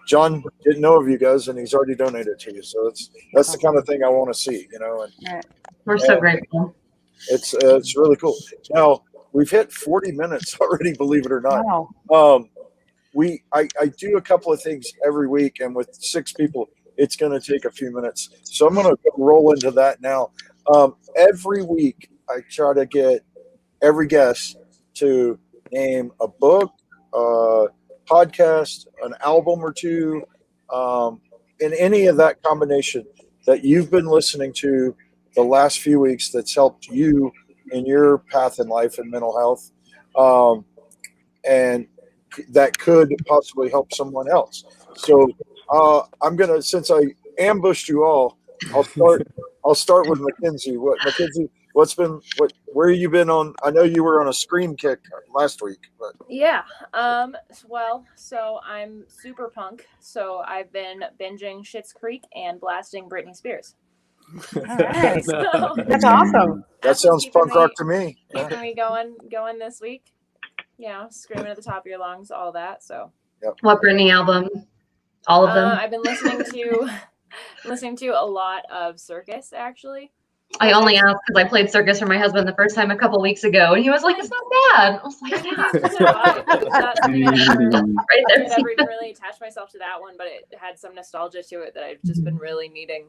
John didn't know of you guys, and he's already donated to you. So that's the kind of thing I want to see, And We're so grateful. It's really cool. Now we've hit 40 minutes already, believe it or not. Wow. I do a couple of things every week, and with 6 people, it's going to take a few minutes. So I'm going to roll into that now. Every week, I try to get every guest to name a book, podcast, an album or two, in any of that combination that you've been listening to the last few weeks that's helped you in your path in life and mental health, and that could possibly help someone else. So I'm gonna, since I ambushed you all, I'll start with Mackenzie. Mackenzie, where you been on? I know you were on a scream kick last week, but yeah. Well, so I'm super punk. So I've been binging Schitt's Creek and blasting Britney Spears. All right. So That's awesome. that sounds punk rock to me. keeping me going this week. Screaming at the top of your lungs, all that. So. What Britney album? All of them. I've been listening to a lot of Circus, actually. I only asked because I played Circus for my husband the first time a couple weeks ago, and he was like, "It's not bad." I was like, "Yeah, right there." I've never even really attached myself to that one, but it had some nostalgia to it that I've just been really needing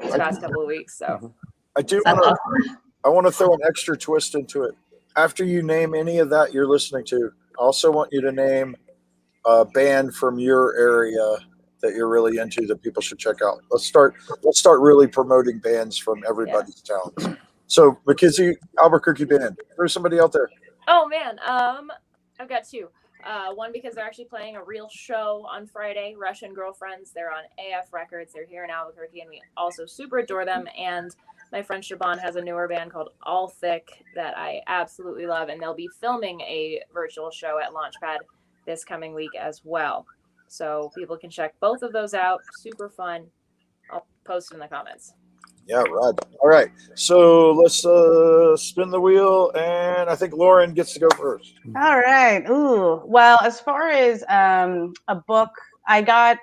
these past couple of weeks. So I do That's want to. awesome. I want to throw an extra twist into it. After you name any of that you're listening to, I also want you to name a band from your area that you're really into that people should check out. Let's start really promoting bands from everybody's towns. So Mackenzie, Albuquerque band. There's somebody out there. Oh man, I've got 2. One because they're actually playing a real show on Friday, Russian Girlfriends. They're on AF Records. They're here in Albuquerque, and we also super adore them. And my friend Shaban has a newer band called All Thick that I absolutely love, and they'll be filming a virtual show at Launchpad this coming week as well. So people can check both of those out. Super fun. I'll post it in the comments. Yeah, right. All right. So let's spin the wheel, and I think Lauren gets to go first. All right. Ooh. Well, as far as a book, I got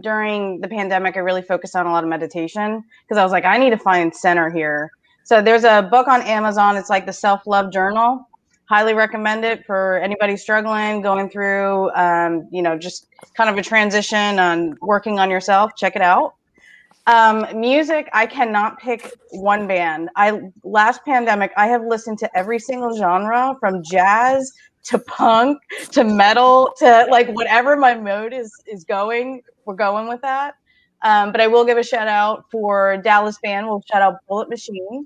during the pandemic, I really focused on a lot of meditation because I was like, I need to find center here. So there's a book on Amazon. It's like the Self-Love Journal. Highly recommend it for anybody struggling, going through, just kind of a transition on working on yourself. Check it out. Music, I cannot pick one band. Last pandemic, I have listened to every single genre from jazz to punk to metal to like whatever my mode is going. We're going with that. But I will give a shout out for Dallas band. We'll shout out Bullet Machine.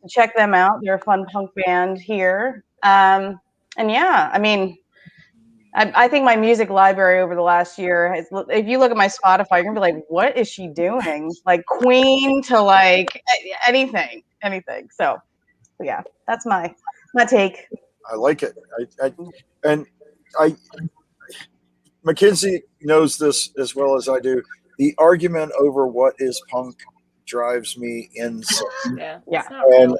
Check them out. They're a fun punk band here. And yeah, I mean, I think my music library over the last year has, if you look at my Spotify, you're gonna be like, what is she doing? Like Queen to like anything. So yeah, that's my take. I like it. Mackenzie knows this as well as I do. The argument over what is punk drives me insane. Yeah. And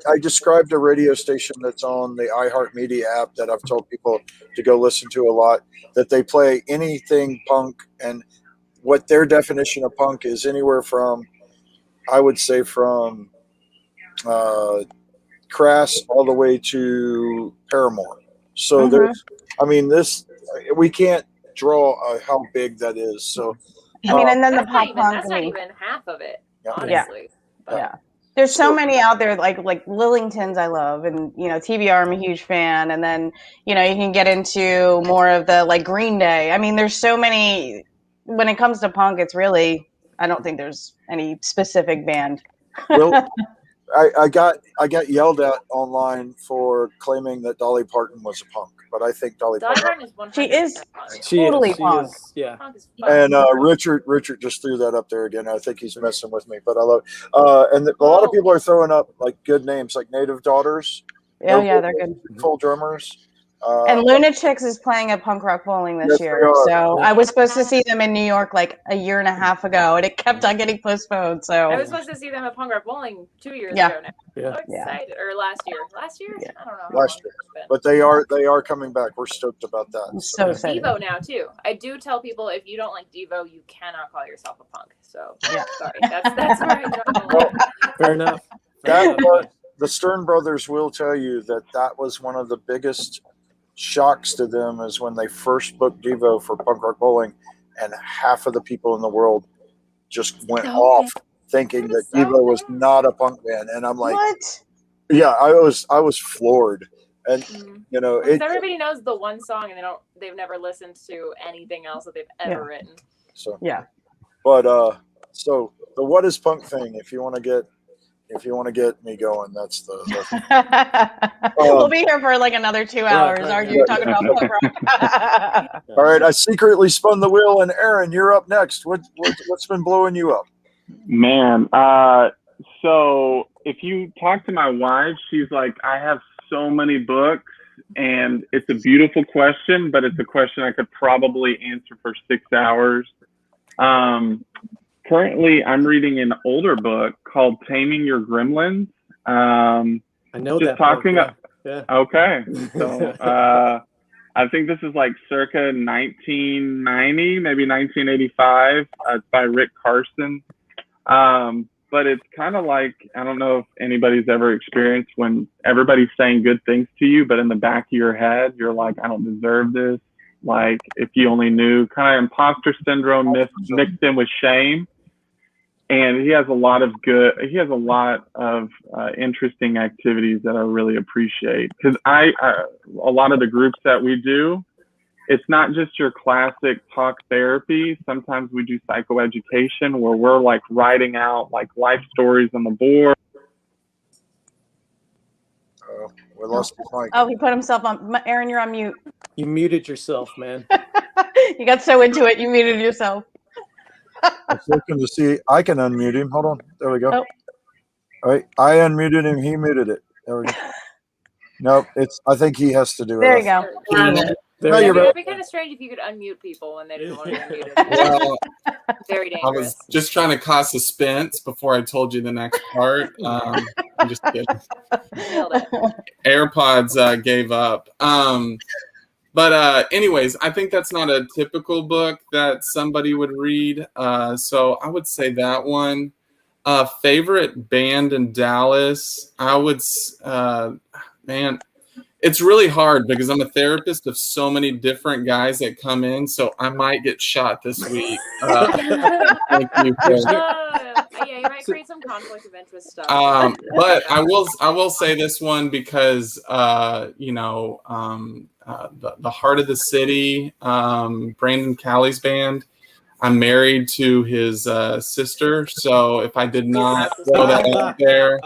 I described a radio station that's on the iHeartMedia app that I've told people to go listen to a lot, that they play anything punk, and what their definition of punk is anywhere from, I would say from Crass all the way to Paramore. So we can't draw how big that is. So and then the pop punk. That's not even half of it, honestly. Yeah. There's so many out there, like Lillingtons I love, and TBR I'm a huge fan, and then you can get into more of the like Green Day. I mean, there's so many. When it comes to punk, it's really, I don't think there's any specific band. Well, I got yelled at online for claiming that Dolly Parton was a punk, but I think Dolly Dolly Parton. Parton is 100% She is punk. totally punk. Yeah. Punk is fun. And Richard just threw that up there again. I think he's messing with me, but I love. And a lot of people are throwing up like good names, like Native Daughters. Yeah, yeah, they're good. Full drummers. And Lunatics is playing at Punk Rock Bowling this Yes, year. they are. So I was supposed to see them in New York like a year and a half ago, and it kept on getting postponed. So I was supposed to see them at Punk Rock Bowling 2 years Yeah. ago now. Yeah. So excited. Or last year. Last year? Yeah. I don't know. Last year. But they are coming back. We're stoked about that. I'm so excited. Devo now too. I do tell people if you don't like Devo, you cannot call yourself a punk. So Yeah. sorry, that's where I draw the line. Fair enough. The Stern brothers will tell you that was one of the biggest shocks to them is when they first booked Devo for Punk Rock Bowling, and half of the people in the world just went off thinking that Devo was not a punk band, and I'm like, What? yeah, I was floored, and you know, Because everybody knows the one song, and they've never listened to anything else that they've ever written. So Yeah. but so the what is punk thing, if you want to get me going, that's the We'll be here for like another 2 hours arguing, talking about punk rock. All right, I secretly spun the wheel, and Aaron, you're up next. What's been blowing you up? Man, so if you talk to my wife, she's like, I have so many books, and it's a beautiful question, but it's a question I could probably answer for 6 hours. Currently, I'm reading an older book called Taming Your Gremlins. I know just that. talking. Yeah. Okay, so I think this is like circa 1990, maybe 1985. It's by Rick Carson. But it's kind of like, I don't know if anybody's ever experienced when everybody's saying good things to you, but in the back of your head, you're like, I don't deserve this. Like, if you only knew, kind of imposter syndrome mixed in with shame. And he has a lot of interesting activities that I really appreciate. Because a lot of the groups that we do, it's not just your classic talk therapy. Sometimes we do psychoeducation where we're like writing out like life stories on the board. Oh, we lost his mic. Oh, he put himself on. Aaron, you're on mute. You muted yourself, man. You got so into it, you muted yourself. I was looking to see. I can unmute him. Hold on. There we go. Oh. All right. I unmuted him. He muted it. There we go. Nope. I think he has to do it. There you go. No, you're It'd right. be kind of strange if you could unmute people when they didn't want to unmute it. Well, Very I dangerous. was just trying to cause suspense before I told you the next part. I'm just kidding. Nailed it. AirPods gave up. But anyways, I think that's not a typical book that somebody would read. So I would say that one. Favorite band in Dallas, I would, man, it's really hard because I'm a therapist of so many different guys that come in. So I might get shot this week. Thank you. Yeah, you might create some conflict of interest stuff. But I will say this one because the Heart of the City, Brandon Callie's band. I'm married to his sister, so if I did not throw that out there.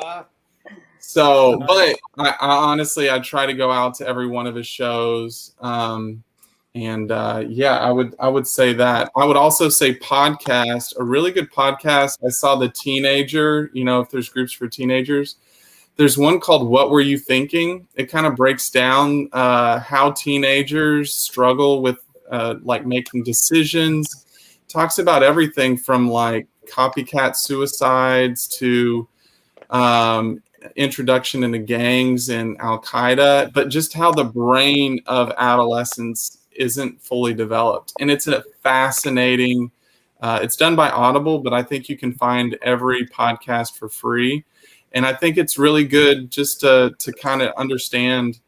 So, but I honestly, I try to go out to every one of his shows. Yeah, I would say that. I would also say podcast, a really good podcast. I saw the Teenager, if there's groups for teenagers. There's one called What Were You Thinking? It kind of breaks down how teenagers struggle with like making decisions. Talks about everything from like copycat suicides to introduction into gangs and Al-Qaeda, but just how the brain of adolescence isn't fully developed. And it's a fascinating, it's done by Audible, but I think you can find every podcast for free. And I think it's really good just to kind of understand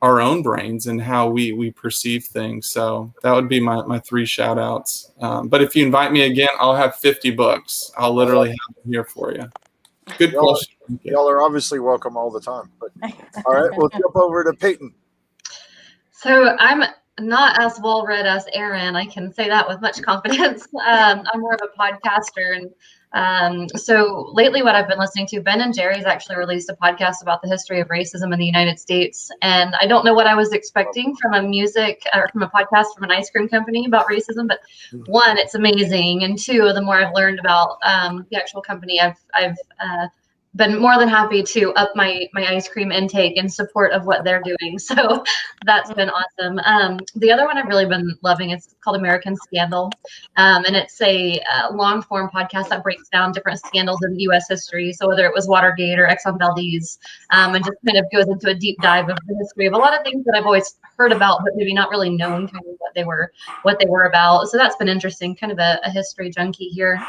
our own brains and how we perceive things. So that would be my 3 shout outs. But if you invite me again, I'll have 50 books. I'll literally have them here for you. Good question. Y'all are obviously welcome all the time. But all right, we'll jump over to Peyton. So I'm not as well read as Aaron. I can say that with much confidence. I'm more of a podcaster, and so lately, what I've been listening to, Ben and Jerry's actually released a podcast about the history of racism in the United States, and I don't know what I was expecting from a podcast from an ice cream company about racism, but one, it's amazing, and two, the more I've learned about the actual company, I've been more than happy to up my ice cream intake in support of what they're doing. So that's been awesome. The other one I've really been loving is called American Scandal. And it's a long form podcast that breaks down different scandals in U.S. history. So whether it was Watergate or Exxon Valdez, and just kind of goes into a deep dive of the history of a lot of things that I've always heard about, but maybe not really known kind of what they were about. So that's been interesting, kind of a history junkie here.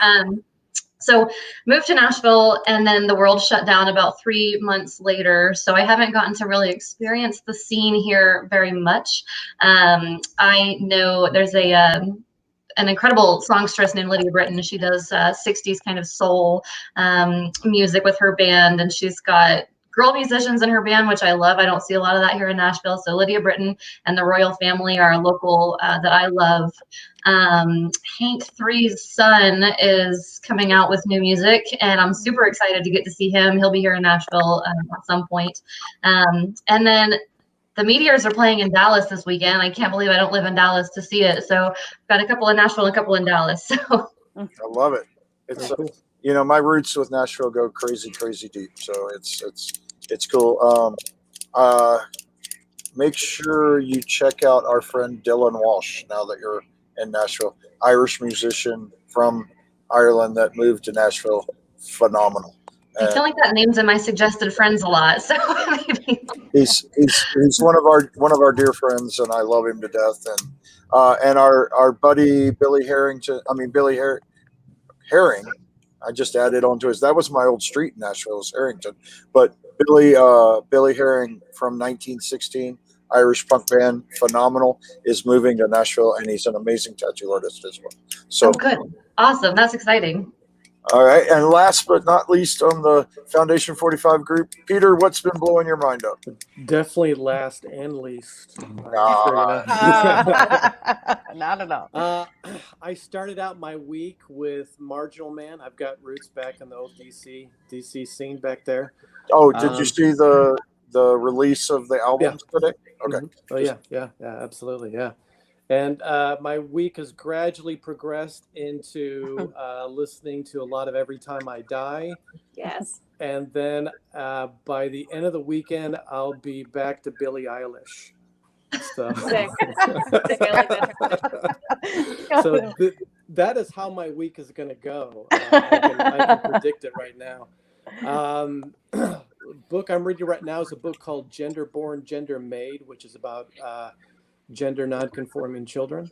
So moved to Nashville, and then the world shut down about 3 months later. So I haven't gotten to really experience the scene here very much. I know there's an incredible songstress named Lydia Britton. She does 60s kind of soul music with her band, and she's got girl musicians in her band, which I love. I don't see a lot of that here in Nashville. So Lydia Britton and the Royal Family are a local that I love. Hank 3's son is coming out with new music, and I'm super excited to get to see him. He'll be here in Nashville at some point. And then the Meteors are playing in Dallas this weekend. I can't believe I don't live in Dallas to see it. So I've got a couple in Nashville and a couple in Dallas. So I love it. It's my roots with Nashville go crazy deep. So it's cool. Make sure you check out our friend Dylan Walsh now that you're in Nashville. Irish musician from Ireland that moved to Nashville. Phenomenal. I feel like that name's in my suggested friends a lot. So maybe he's one of our dear friends, and I love him to death. And our buddy Billy Harrington. Herring. I just added onto his. That was my old street in Nashville, was Harrington. But Billy Herring from 1916, Irish punk band, phenomenal, is moving to Nashville, and he's an amazing tattoo artist as well. So good, awesome, that's exciting. All right, and last but not least on the Foundation 45 group, Peter, what's been blowing your mind up? Definitely last and least. Not at all. I started out my week with Marginal Man. I've got roots back in the old DC scene back there. Oh, did you see the release of the album today? Okay. Oh yeah, absolutely, yeah. And my week has gradually progressed into listening to a lot of Every Time I Die. Yes. And then by the end of the weekend, I'll be back to Billie Eilish. So, Sick. I like that. So that is how my week is going to go. I can predict it right now. Book I'm reading right now is a book called Gender Born, Gender Made, which is about gender non-conforming children.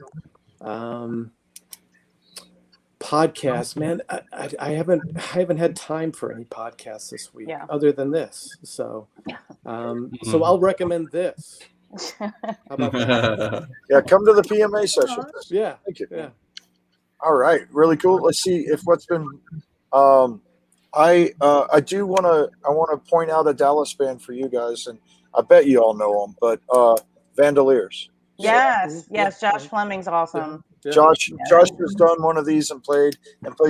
Podcasts, man, I haven't had time for any podcasts this week other than this. So so I'll recommend this. How about that? Yeah, come to the PMA session. Yeah. Thank you. Yeah. All right, really cool. Let's see if what's been I want to point out a Dallas band for you guys, and I bet you all know them, but Vandalism. Yes, Josh Fleming's awesome. Yeah. Josh has done one of these and played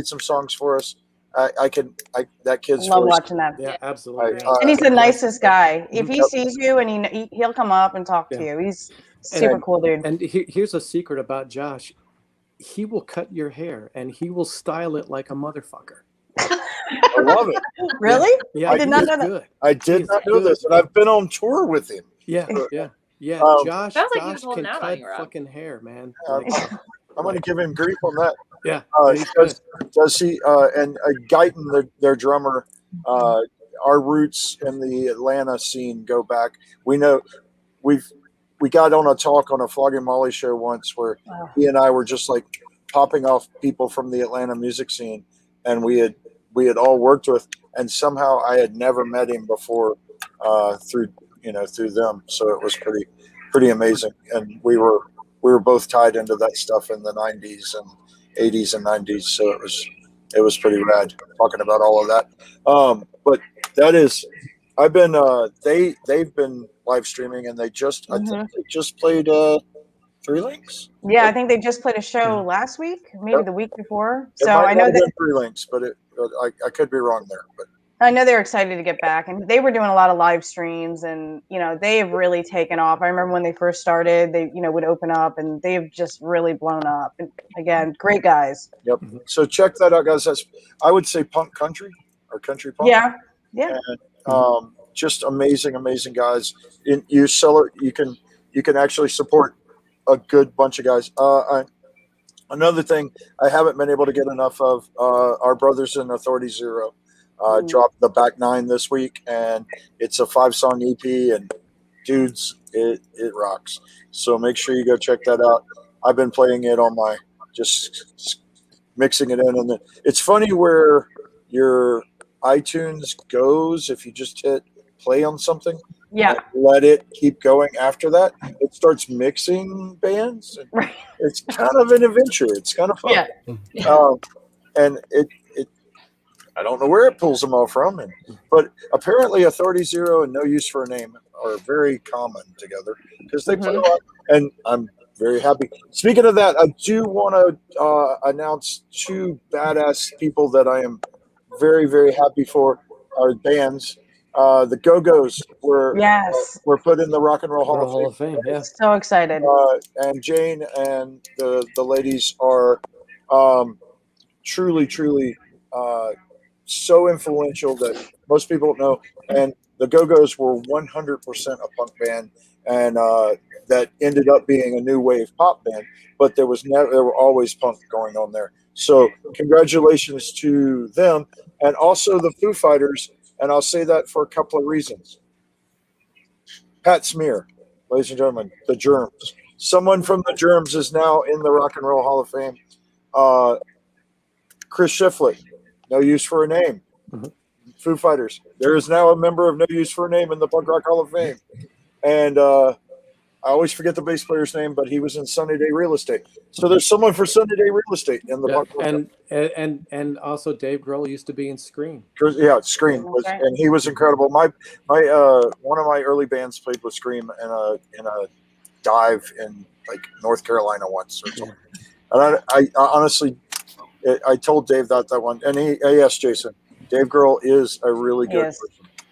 some songs for us. That kid's love voice. Watching that. Yeah, absolutely. And he's the nicest guy. If he sees you and he'll come up and talk to you. He's super cool dude. And here's a secret about Josh. He will cut your hair and he will style it like a motherfucker. I love it. Really? Yeah, I did not know that. good. I did not know this, and I've been on tour with him. Yeah. Josh sounds like he was can holding out on cut you, Rob. fucking hair, man. I'm going to give him grief on that. Yeah. Does he? And Guyton, their drummer. Our roots in the Atlanta scene go back. We know we got on a talk on a Flogging Molly show once where he and I were just like popping off people from the Atlanta music scene, and we had all worked with, and somehow I had never met him before through them. So it was pretty amazing, and we were both tied into that stuff in the 90s and 80s and 90s. So it was pretty rad talking about all of that. But that is, I've been they've been live streaming, and they just I think they just played Three Links? Yeah, I think they just played a show last week, maybe Yep. the week before. It So might I not know have that been Three Links, but I could be wrong there. But I know they're excited to get back, and they were doing a lot of live streams, and they've really taken off. I remember when they first started, they would open up, and they've just really blown up. And again, great guys. yep. So check that out, guys. I would say punk country or country punk. Yeah. And just amazing guys. You can actually support a good bunch of guys. Another thing I haven't been able to get enough of, our brothers in Authority Zero dropped the Back Nine this week, and it's a 5-song EP, and dudes, it rocks. So make sure you go check that out. I've been playing it on my, just mixing it in, and it's funny where your iTunes goes if you just hit play on something. Yeah. Let it keep going after that. It starts mixing bands. Right. It's kind of an adventure. It's kind of fun. Yeah. And it I don't know where it pulls them all from, but apparently Authority Zero and No Use for a Name are very common together because they play a lot, and I'm very happy. Speaking of that, I do want to announce two badass people that I am very, very happy for, our bands. The Go-Go's were put in the Rock and Roll Hall of Fame. Yeah. So excited. And Jane and the ladies are truly so influential that most people don't know. And the Go-Go's were 100% a punk band, and that ended up being a new wave pop band. But there were always punk going on there. So congratulations to them, and also the Foo Fighters. And I'll say that for a couple of reasons. Pat Smear, ladies and gentlemen, the Germs. Someone from the Germs is now in the Rock and Roll Hall of Fame. Chris Shiflett, No Use for a Name. Foo Fighters. There is now a member of No Use for a Name in the Punk Rock Hall of Fame. And I always forget the bass player's name, but he was in Sunny Day Real Estate. So there's someone for Sunny Day Real Estate in the Punk Rock. And also Dave Grohl used to be in Scream. Yeah, Scream was, and he was incredible. My one of my early bands played with Scream in a dive in like North Carolina once or something. And I honestly, I told Dave that one, and he asked Jason. Dave Grohl is a really good person.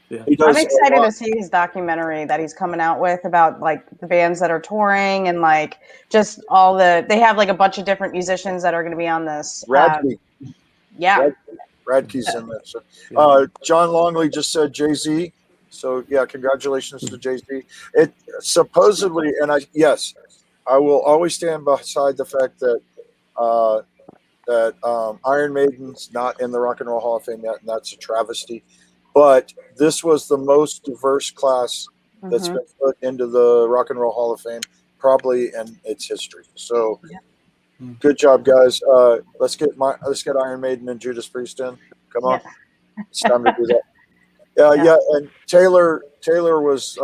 Yeah. I'm excited to see his documentary that he's coming out with about like the bands that are touring and like just all they have like a bunch of different musicians that are going to be on this. Radke. Radke's in there. So, John Longley just said Jay-Z. So yeah, congratulations to Jay-Z. It supposedly, and I will always stand beside the fact that Iron Maiden's not in the Rock and Roll Hall of Fame yet, and that's a travesty. But this was the most diverse class that's been put into the Rock and Roll Hall of Fame, probably in its history. So, good job, guys. Let's get Iron Maiden and Judas Priest in. Come on, it's time to do that. And Taylor was.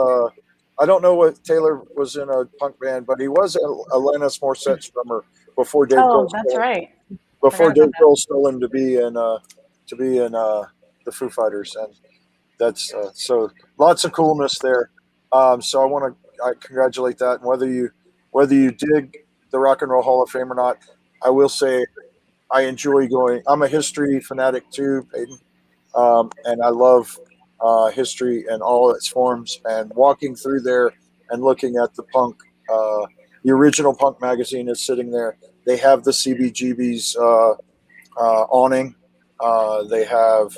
I don't know what Taylor was in a punk band, but he was Alanis Morissette's drummer before Dave. Oh, that's right. Before Dave Grohl stole him to be in the Foo Fighters, and that's so lots of coolness there. So I want to congratulate that, and whether you dig the Rock and Roll Hall of Fame or not, I will say I enjoy going. I'm a history fanatic too, Peyton, and I love history and all its forms. And walking through there and looking at the punk, the original punk magazine is sitting there. They have the CBGB's awning. They have.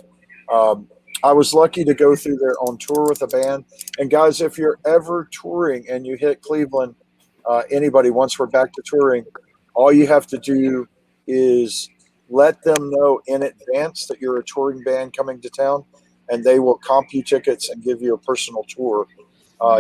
I was lucky to go through there on tour with a band. And guys, if you're ever touring and you hit Cleveland, anybody, once we're back to touring, all you have to do is let them know in advance that you're a touring band coming to town, and they will comp you tickets and give you a personal tour.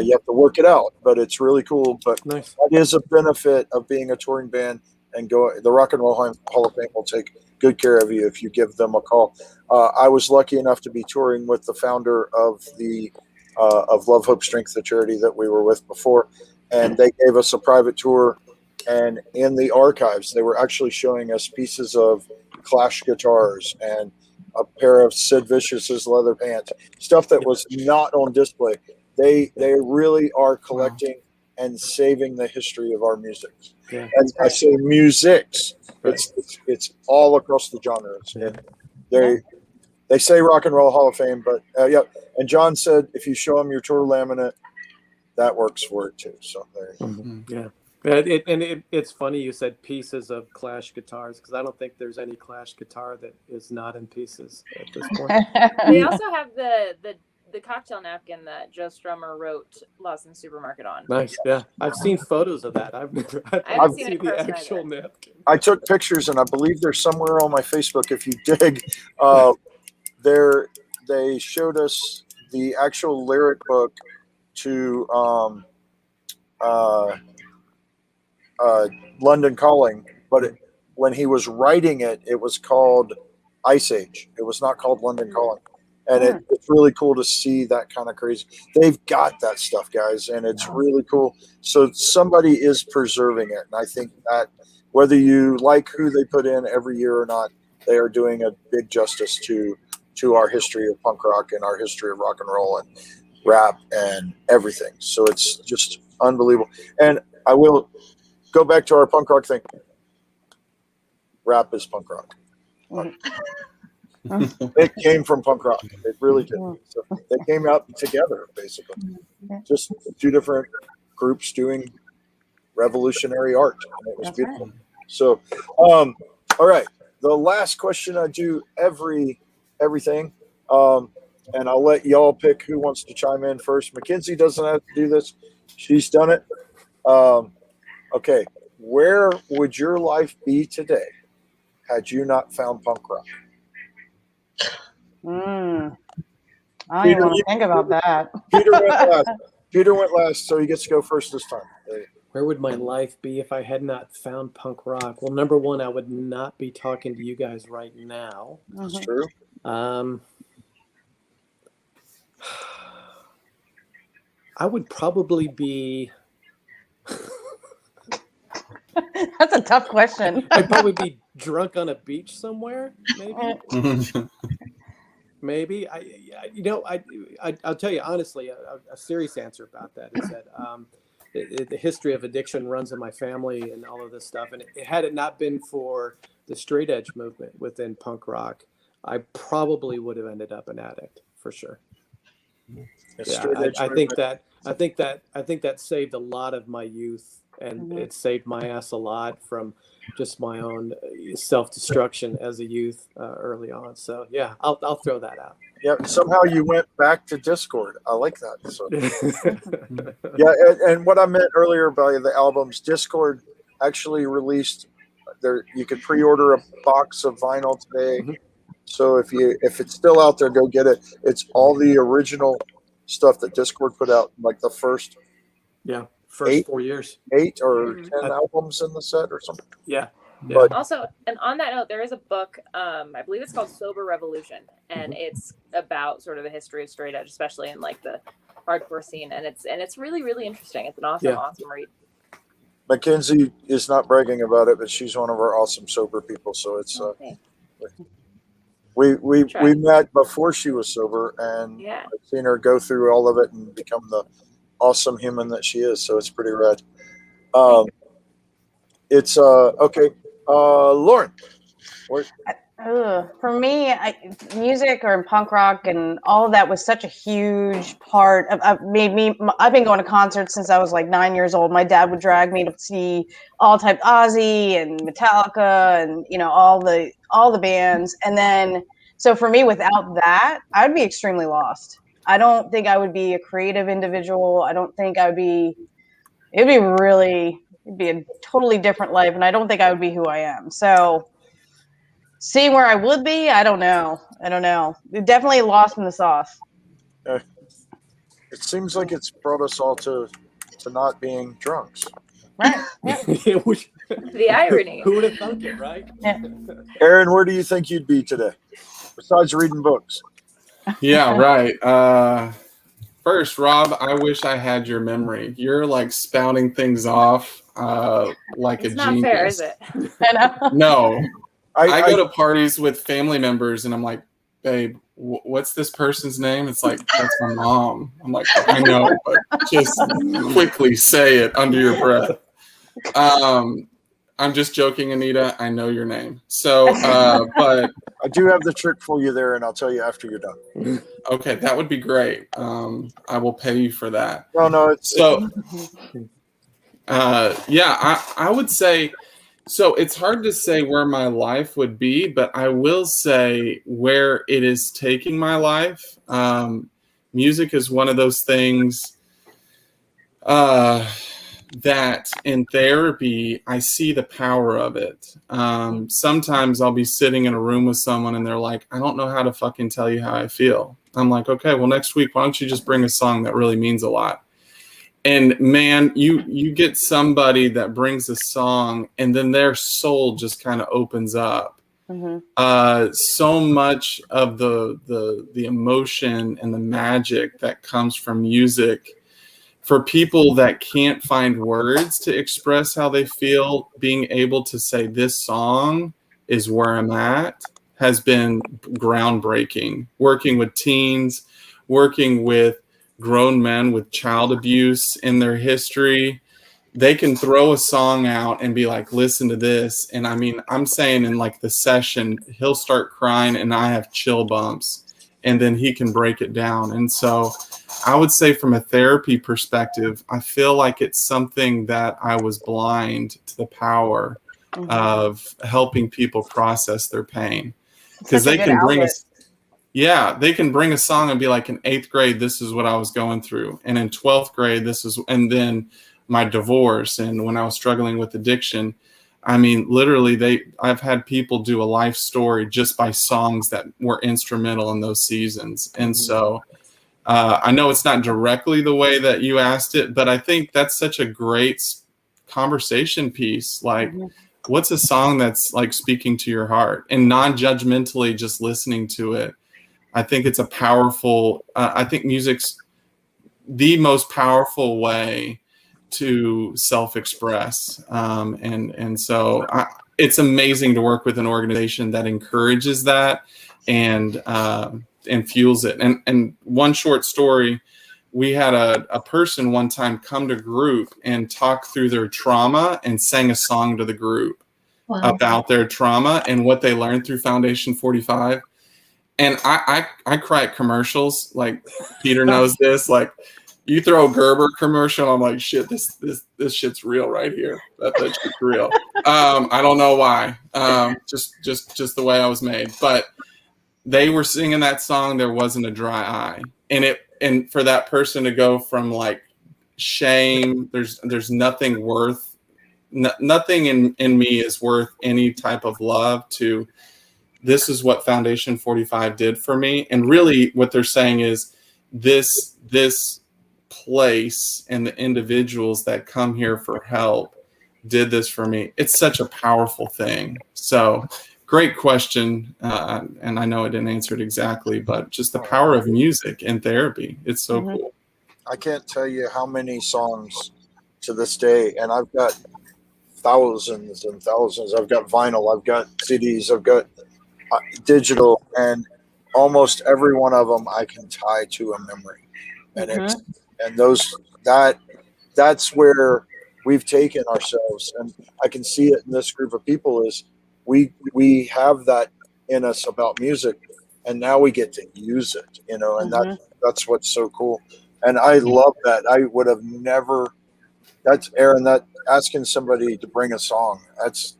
You have to work it out, but it's really cool. But nice. That is a benefit of being a touring band, and the Rock and Roll Hall of Fame will take good care of you if you give them a call. I was lucky enough to be touring with the founder of the of Love, Hope, Strength, the charity that we were with before, and they gave us a private tour. And in the archives, they were actually showing us pieces of Clash guitars and a pair of Sid Vicious's leather pants, stuff that was not on display. They really are collecting and saving the history of our music. Yeah. And I say musics. Right. It's all across the genres. Yeah. And they say Rock and Roll Hall of Fame, but yeah. And John said if you show them your tour laminate, that works for it too. So there you go. Yeah. It's funny you said pieces of Clash guitars, because I don't think there's any Clash guitar that is not in pieces at this point. They also have the cocktail napkin that Joe Strummer wrote Lost in the Supermarket on. Nice. Yeah. I've seen photos of that. I've haven't seen seen it the in person actual either. napkin. I took pictures, and I believe they're somewhere on my Facebook. If you dig, they showed us the actual lyric book to London Calling, but when he was writing it, it was called Ice Age. It was not called London Calling. And it's really cool to see that kind of crazy. They've got that stuff, guys, and it's really cool. So somebody is preserving it. And I think that whether you like who they put in every year or not, they are doing a big justice to our history of punk rock and our history of rock and roll and rap and everything. So it's just unbelievable. And I will go back to our punk rock thing. Rap is punk rock. It came from punk rock. It really did. So they came out together, basically. Just two different groups doing revolutionary art. And it was beautiful. Right. So, all right. The last question I do everything. And I'll let y'all pick who wants to chime in first. Mackenzie doesn't have to do this. She's done it. Okay. Where would your life be today had you not found punk rock? I don't even want to think about that. Peter went last, so he gets to go first this time. Where would my life be if I had not found punk rock? Well, number one, I would not be talking to you guys right now. That's true. I would probably be... That's a tough question. I'd probably be drunk on a beach somewhere, maybe. Maybe. I'll tell you honestly, a serious answer about that is that the history of addiction runs in my family and all of this stuff. And had it not been for the straight edge movement within punk rock, I probably would have ended up an addict for sure. Yeah, I think that saved a lot of my youth, and it saved my ass a lot from just my own self-destruction as a youth early on. So yeah, I'll throw that out. Yeah, somehow you went back to Discord. I like that. So. Yeah, and what I meant earlier by the albums, Discord actually released there. You could pre-order a box of vinyl today. So if it's still out there, go get it. It's all the original stuff that Discord put out, like the first 4 years, 8 or 10 albums in the set or something. Yeah. But also, and on that note, there is a book, I believe it's called Sober Revolution, and it's about sort of the history of straight edge, especially in like the hardcore scene, and it's really, really interesting. It's an awesome read. Mackenzie is not bragging about it, but she's one of our awesome sober people. So it's we met before she was sober, and I've seen her go through all of it and become the awesome human that she is. So it's pretty rad. It's okay. Lauren. For me, music or punk rock and all of that was such a huge part of made me. I've been going to concerts since I was like 9 years old. My dad would drag me to see all type Ozzy and Metallica and all the bands. And then so for me, without that, I would be extremely lost. I don't think I would be a creative individual. I don't think I would be. It'd be a totally different life, and I don't think I would be who I am. So seeing where I would be, I don't know. Definitely lost in the sauce. It seems like it's brought us all to not being drunks. Right. Yeah. The irony. Who would have thunk it, right? Yeah. Aaron, where do you think you'd be today, besides reading books? Yeah, right. First, Rob, I wish I had your memory. You're like spouting things off like it's a not genius. fair, is it? I know. No. I go to parties with family members and I'm like, babe, what's this person's name? It's like, that's my mom. I'm like, I know, but just quickly say it under your breath. I'm just joking, Anita. I know your name. So, but I do have the trick for you there, and I'll tell you after you're done. okay, that would be great. I will pay you for that. No, it's so. Yeah, I would say. So it's hard to say where my life would be, but I will say where it is taking my life. Music is one of those things that in therapy, I see the power of it. Sometimes I'll be sitting in a room with someone and they're like, I don't know how to fucking tell you how I feel. I'm like, okay, well, next week, why don't you just bring a song that really means a lot? And man, you get somebody that brings a song and then their soul just kind of opens up. So much of the emotion and the magic that comes from music, for people that can't find words to express how they feel, being able to say this song is where I'm at has been groundbreaking. Working with teens, working with grown men with child abuse in their history, they can throw a song out and be like, listen to this. And I mean, I'm saying in like the session, he'll start crying and I have chill bumps, and then he can break it down. And so I would say from a therapy perspective, I feel like it's something that I was blind to the power of helping people process their pain, because they can bring us. Yeah, they can bring a song and be like, in 8th grade, this is what I was going through. And in 12th grade, this is, and then my divorce. And when I was struggling with addiction, I mean, literally I've had people do a life story just by songs that were instrumental in those seasons. And so I know it's not directly the way that you asked it, but I think that's such a great conversation piece. Like, what's a song that's like speaking to your heart, and non-judgmentally just listening to it. I think it's a powerful, I think music's the most powerful way to self-express. And so it's amazing to work with an organization that encourages that and fuels it. And one short story, we had a person one time come to group and talk through their trauma and sang a song to the group about their trauma and what they learned through Foundation 45. And I cry at commercials. Like, Peter knows this. Like, you throw a Gerber commercial, I'm like, shit, this shit's real right here. That shit's real. I don't know why. Just the way I was made. But they were singing that song. There wasn't a dry eye. And for that person to go from like shame, there's nothing worth, nothing in me is worth any type of love, to this is what Foundation 45 did for me. And really what they're saying is this place and the individuals that come here for help did this for me. It's such a powerful thing. So great question. And I know I didn't answer it exactly, but just the power of music in therapy. It's so cool. I can't tell you how many songs to this day, and I've got thousands and thousands. I've got vinyl, I've got CDs, I've got digital, and almost every one of them I can tie to a memory. And that's where we've taken ourselves, and I can see it in this group of people is we have that in us about music, and now we get to use it, and that's what's so cool. And I love that. I would have never, that's Aaron, that asking somebody to bring a song, that's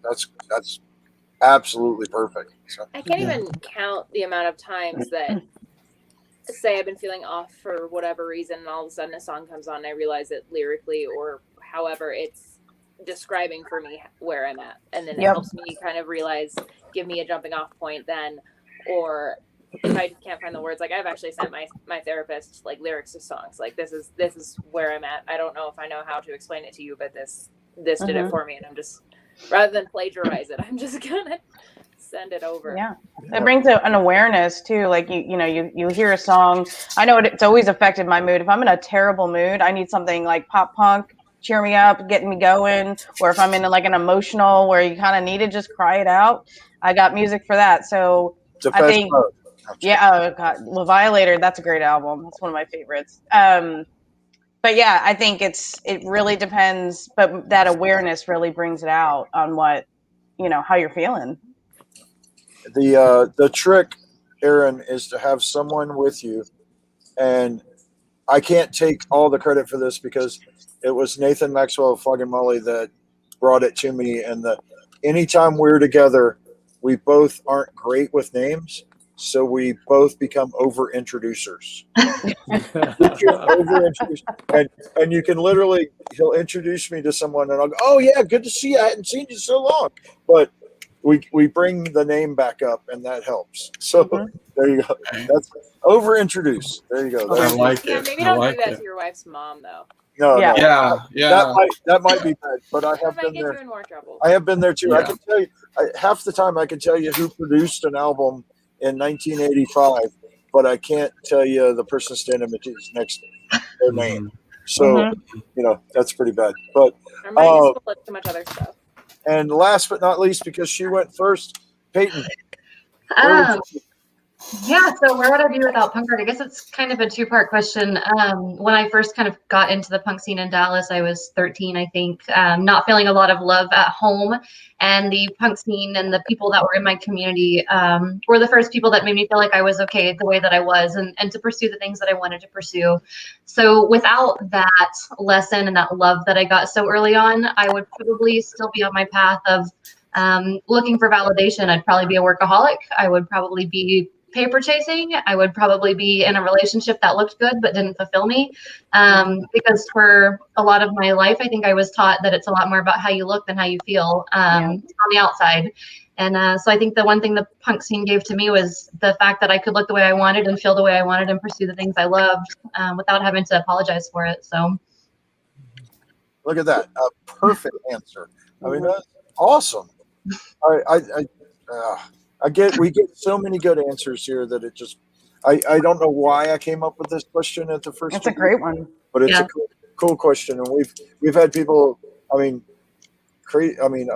absolutely perfect. So, I can't even count the amount of times that, say I've been feeling off for whatever reason, and all of a sudden a song comes on and I realize it lyrically or however it's describing for me where I'm at. And then it helps me kind of realize, give me a jumping off point then. Or if I can't find the words, like I've actually sent my therapist like lyrics to songs. Like this is where I'm at. I don't know if I know how to explain it to you, but this did it for me. And I'm just, rather than plagiarize it, I'm just gonna send it over. Yeah, it brings an awareness too. Like you hear a song. I know it's always affected my mood. If I'm in a terrible mood, I need something like pop punk, cheer me up, getting me going. Or if I'm in like an emotional where you kind of need to just cry it out, I got music for that. So I think Yeah, oh god, well, Violator, that's a great album. That's one of my favorites. But yeah, I think it really depends, but that awareness really brings it out on what, how you're feeling. The trick, Aaron, is to have someone with you, and I can't take all the credit for this because it was Nathan Maxwell of Fog and Molly that brought it to me. And anytime we're together, we both aren't great with names, so we both become over introducers. And you can literally, he'll introduce me to someone, and I'll go, "Oh yeah, good to see you. I hadn't seen you so long." But we bring the name back up, and that helps. So there you go. That's over introduce. There you go. I like Yeah, it. maybe I don't like do that it. to your wife's mom though. No, Yeah. no. Yeah. That might be bad, but I That have might been get there. you in more trouble. I have been there too. I Yeah. can tell you, half the time I can tell you who produced an album in 1985, but I can't tell you the person standing next to their name. So, that's pretty bad. But Or mine is full of too much other stuff. and last but not least, because she went first, Peyton. where would you- Yeah, so where would I be without punk art? I guess it's kind of a two-part question. When I first kind of got into the punk scene in Dallas, I was 13, I think, not feeling a lot of love at home. And the punk scene and the people that were in my community were the first people that made me feel like I was okay the way that I was and to pursue the things that I wanted to pursue. So without that lesson and that love that I got so early on, I would probably still be on my path of looking for validation. I'd probably be a workaholic. I would probably be paper chasing. I would probably be in a relationship that looked good but didn't fulfill me, because for a lot of my life I think I was taught that it's a lot more about how you look than how you feel on the outside. And so I think the one thing the punk scene gave to me was the fact that I could look the way I wanted and feel the way I wanted and pursue the things I loved without having to apologize for it. So Look at that, a perfect answer. I mean, that's awesome. We get so many good answers here that it just, I don't know why I came up with this question at the first. It's a great one, but it's a cool question, and we've had people. I mean,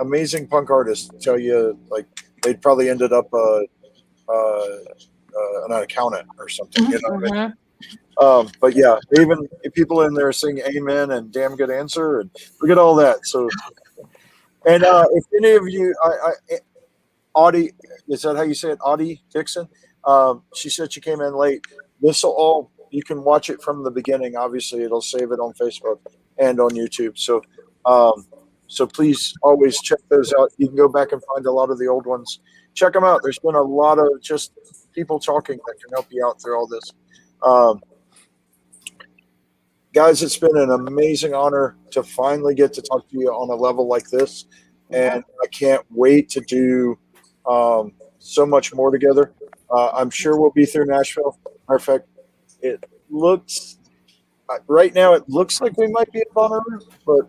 amazing punk artists tell you like they'd probably ended up an accountant or something. You know what I mean? But yeah, even people in there sing "Amen" and "Damn good answer" and look at all that. So, and if any of you, Audie, is that how you say it? Audie Dixon. She said she came in late. You can watch it from the beginning. Obviously, it'll save it on Facebook and on YouTube. So, so please always check those out. You can go back and find a lot of the old ones. Check them out. There's been a lot of just people talking that can help you out through all this. Guys, it's been an amazing honor to finally get to talk to you on a level like this. And I can't wait to do so much more together. I'm sure we'll be through Nashville. Matter of fact, it looks right now it looks like we might be at Bonnaroo, but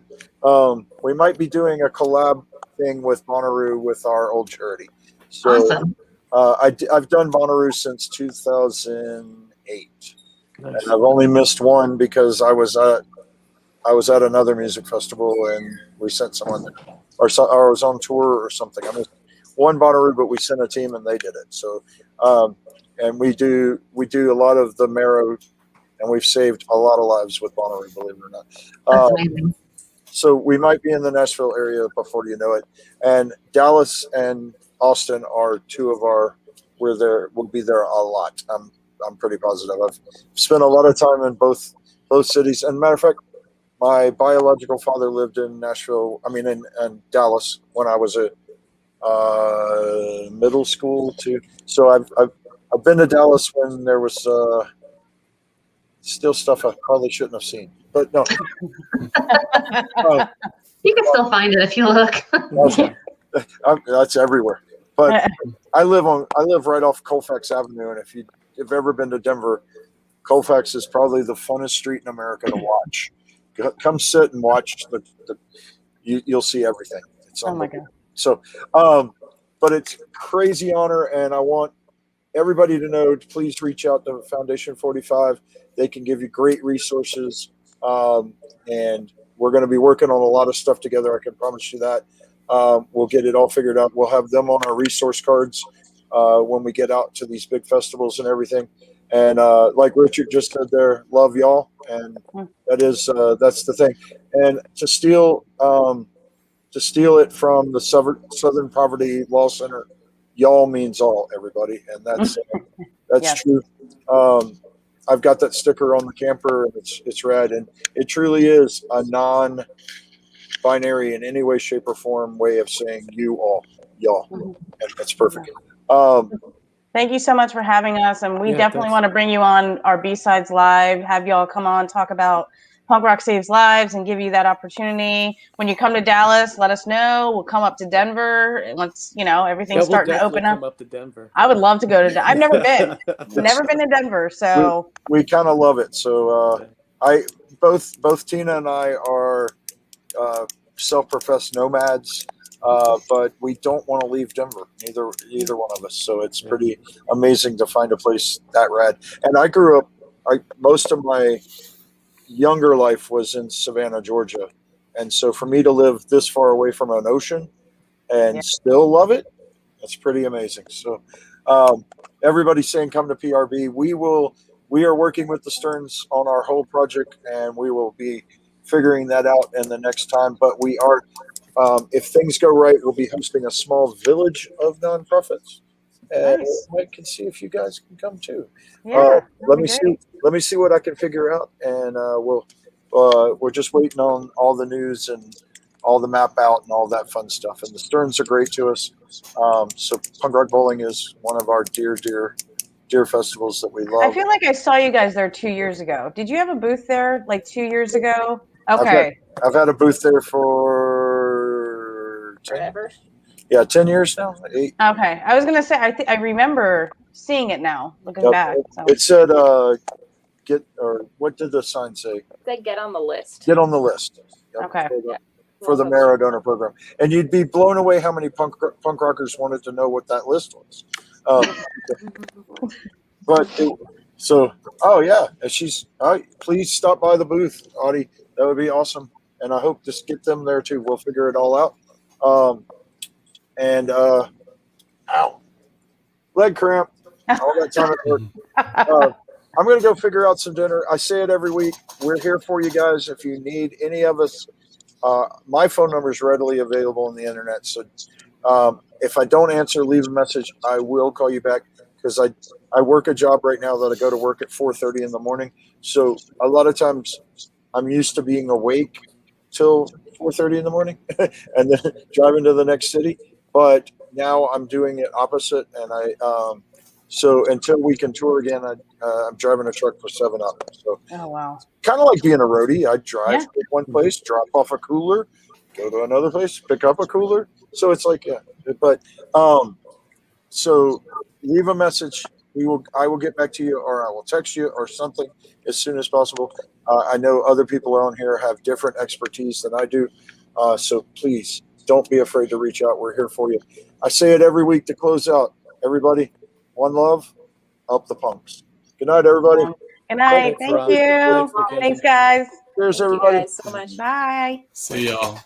we might be doing a collab thing with Bonnaroo with our old charity. So awesome. I've done Bonnaroo since 2008, and I've only missed one because I was at another music festival and we sent someone there, or I was on tour or something. I missed one Bonnaroo, but we sent a team and they did it. So, and we do a lot of the Marrow, and we've saved a lot of lives with Bonnaroo, believe it or not. That's amazing. So we might be in the Nashville area before you know it. And Dallas and Austin are two of we'll be there a lot. I'm pretty positive. I've spent a lot of time in both cities. And matter of fact, my biological father lived in Nashville. I mean, in Dallas when I was a middle school too. So I've been to Dallas when there was still stuff I probably shouldn't have seen, but no. You can still find it if you look. That's everywhere. But I live right off Colfax Avenue, and if you've ever been to Denver, Colfax is probably the funnest street in America to watch. Come sit and watch you'll see everything. It's oh my God. So, but it's crazy honor, and I want everybody to know, please reach out to Foundation 45. They can give you great resources, and we're going to be working on a lot of stuff together. I can promise you that. We'll get it all figured out. We'll have them on our resource cards. when we get out to these big festivals and everything. And like Richard just said there, love y'all, and that's the thing. And to steal it from the Southern Poverty Law Center, y'all means all, everybody, and that's Yes. true. I've got that sticker on the camper, and it's rad, and it truly is a non-binary in any way, shape, or form way of saying you all, y'all, and that's perfect. Thank you so much for having us, and we definitely thanks. want to bring you on our B-Sides Live, have y'all come on, talk about Punk Rock Saves Lives, and give you that opportunity. When you come to Dallas, let us know. We'll come up to Denver once, everything's starting to open up. Come up to Denver. I would love to go to I've never been. Never been to Denver, so. We kind of love it. So both Tina and I are self-professed nomads. But we don't want to leave Denver, either one of us. So it's pretty amazing to find a place that rad. And I grew up, most of my younger life was in Savannah, Georgia. And so for me to live this far away from an ocean and still love it, that's pretty amazing. So everybody's saying come to PRB. We are working with the Stearns on our whole project, and we will be figuring that out in the next time. But we are, if things go right, we'll be hosting a small village of nonprofits, and I can see if you guys can come too. Let me see what I can figure out, and we're just waiting on all the news and all the map out and all that fun stuff. And the Stearns are great to us. So Punk Rock Bowling is one of our dear festivals that we love. I feel like I saw you guys there 2 years ago. Did you have a booth there like 2 years ago? Okay. I've had a booth there for 10 years now. 8. Okay, I was gonna say I remember seeing it now, looking back. So. It said what did the sign say? It said get on the list. Get on the list. Yep, Okay. For the Marrow Donor Program, and you'd be blown away how many punk rockers wanted to know what that list was. Please stop by the booth, Audie. That would be awesome, and I hope to get them there too. We'll figure it all out. Leg cramp, all that time at work. I'm gonna go figure out some dinner. I say it every week. We're here for you guys. If you need any of us, my phone number is readily available on the internet. So if I don't answer, leave a message. I will call you back, because I work a job right now that I go to work at 4:30 in the morning. So a lot of times I'm used to being awake till 4:30 in the morning and then driving to the next city. But now I'm doing it opposite, and so until we can tour again, I'm driving a truck for 7-Up. So kind of like being a roadie. I drive to one place, drop off a cooler, go to another place, pick up a cooler. So it's like, but so leave a message. I will get back to you, or I will text you or something as soon as possible. I know other people on here have different expertise than I do. So please don't be afraid to reach out. We're here for you. I say it every week to close out. Everybody, one love, up the punks. Good night, everybody. Good night. Thank you. Thanks, guys. Cheers, everybody. Thank you guys so much. Bye. See y'all.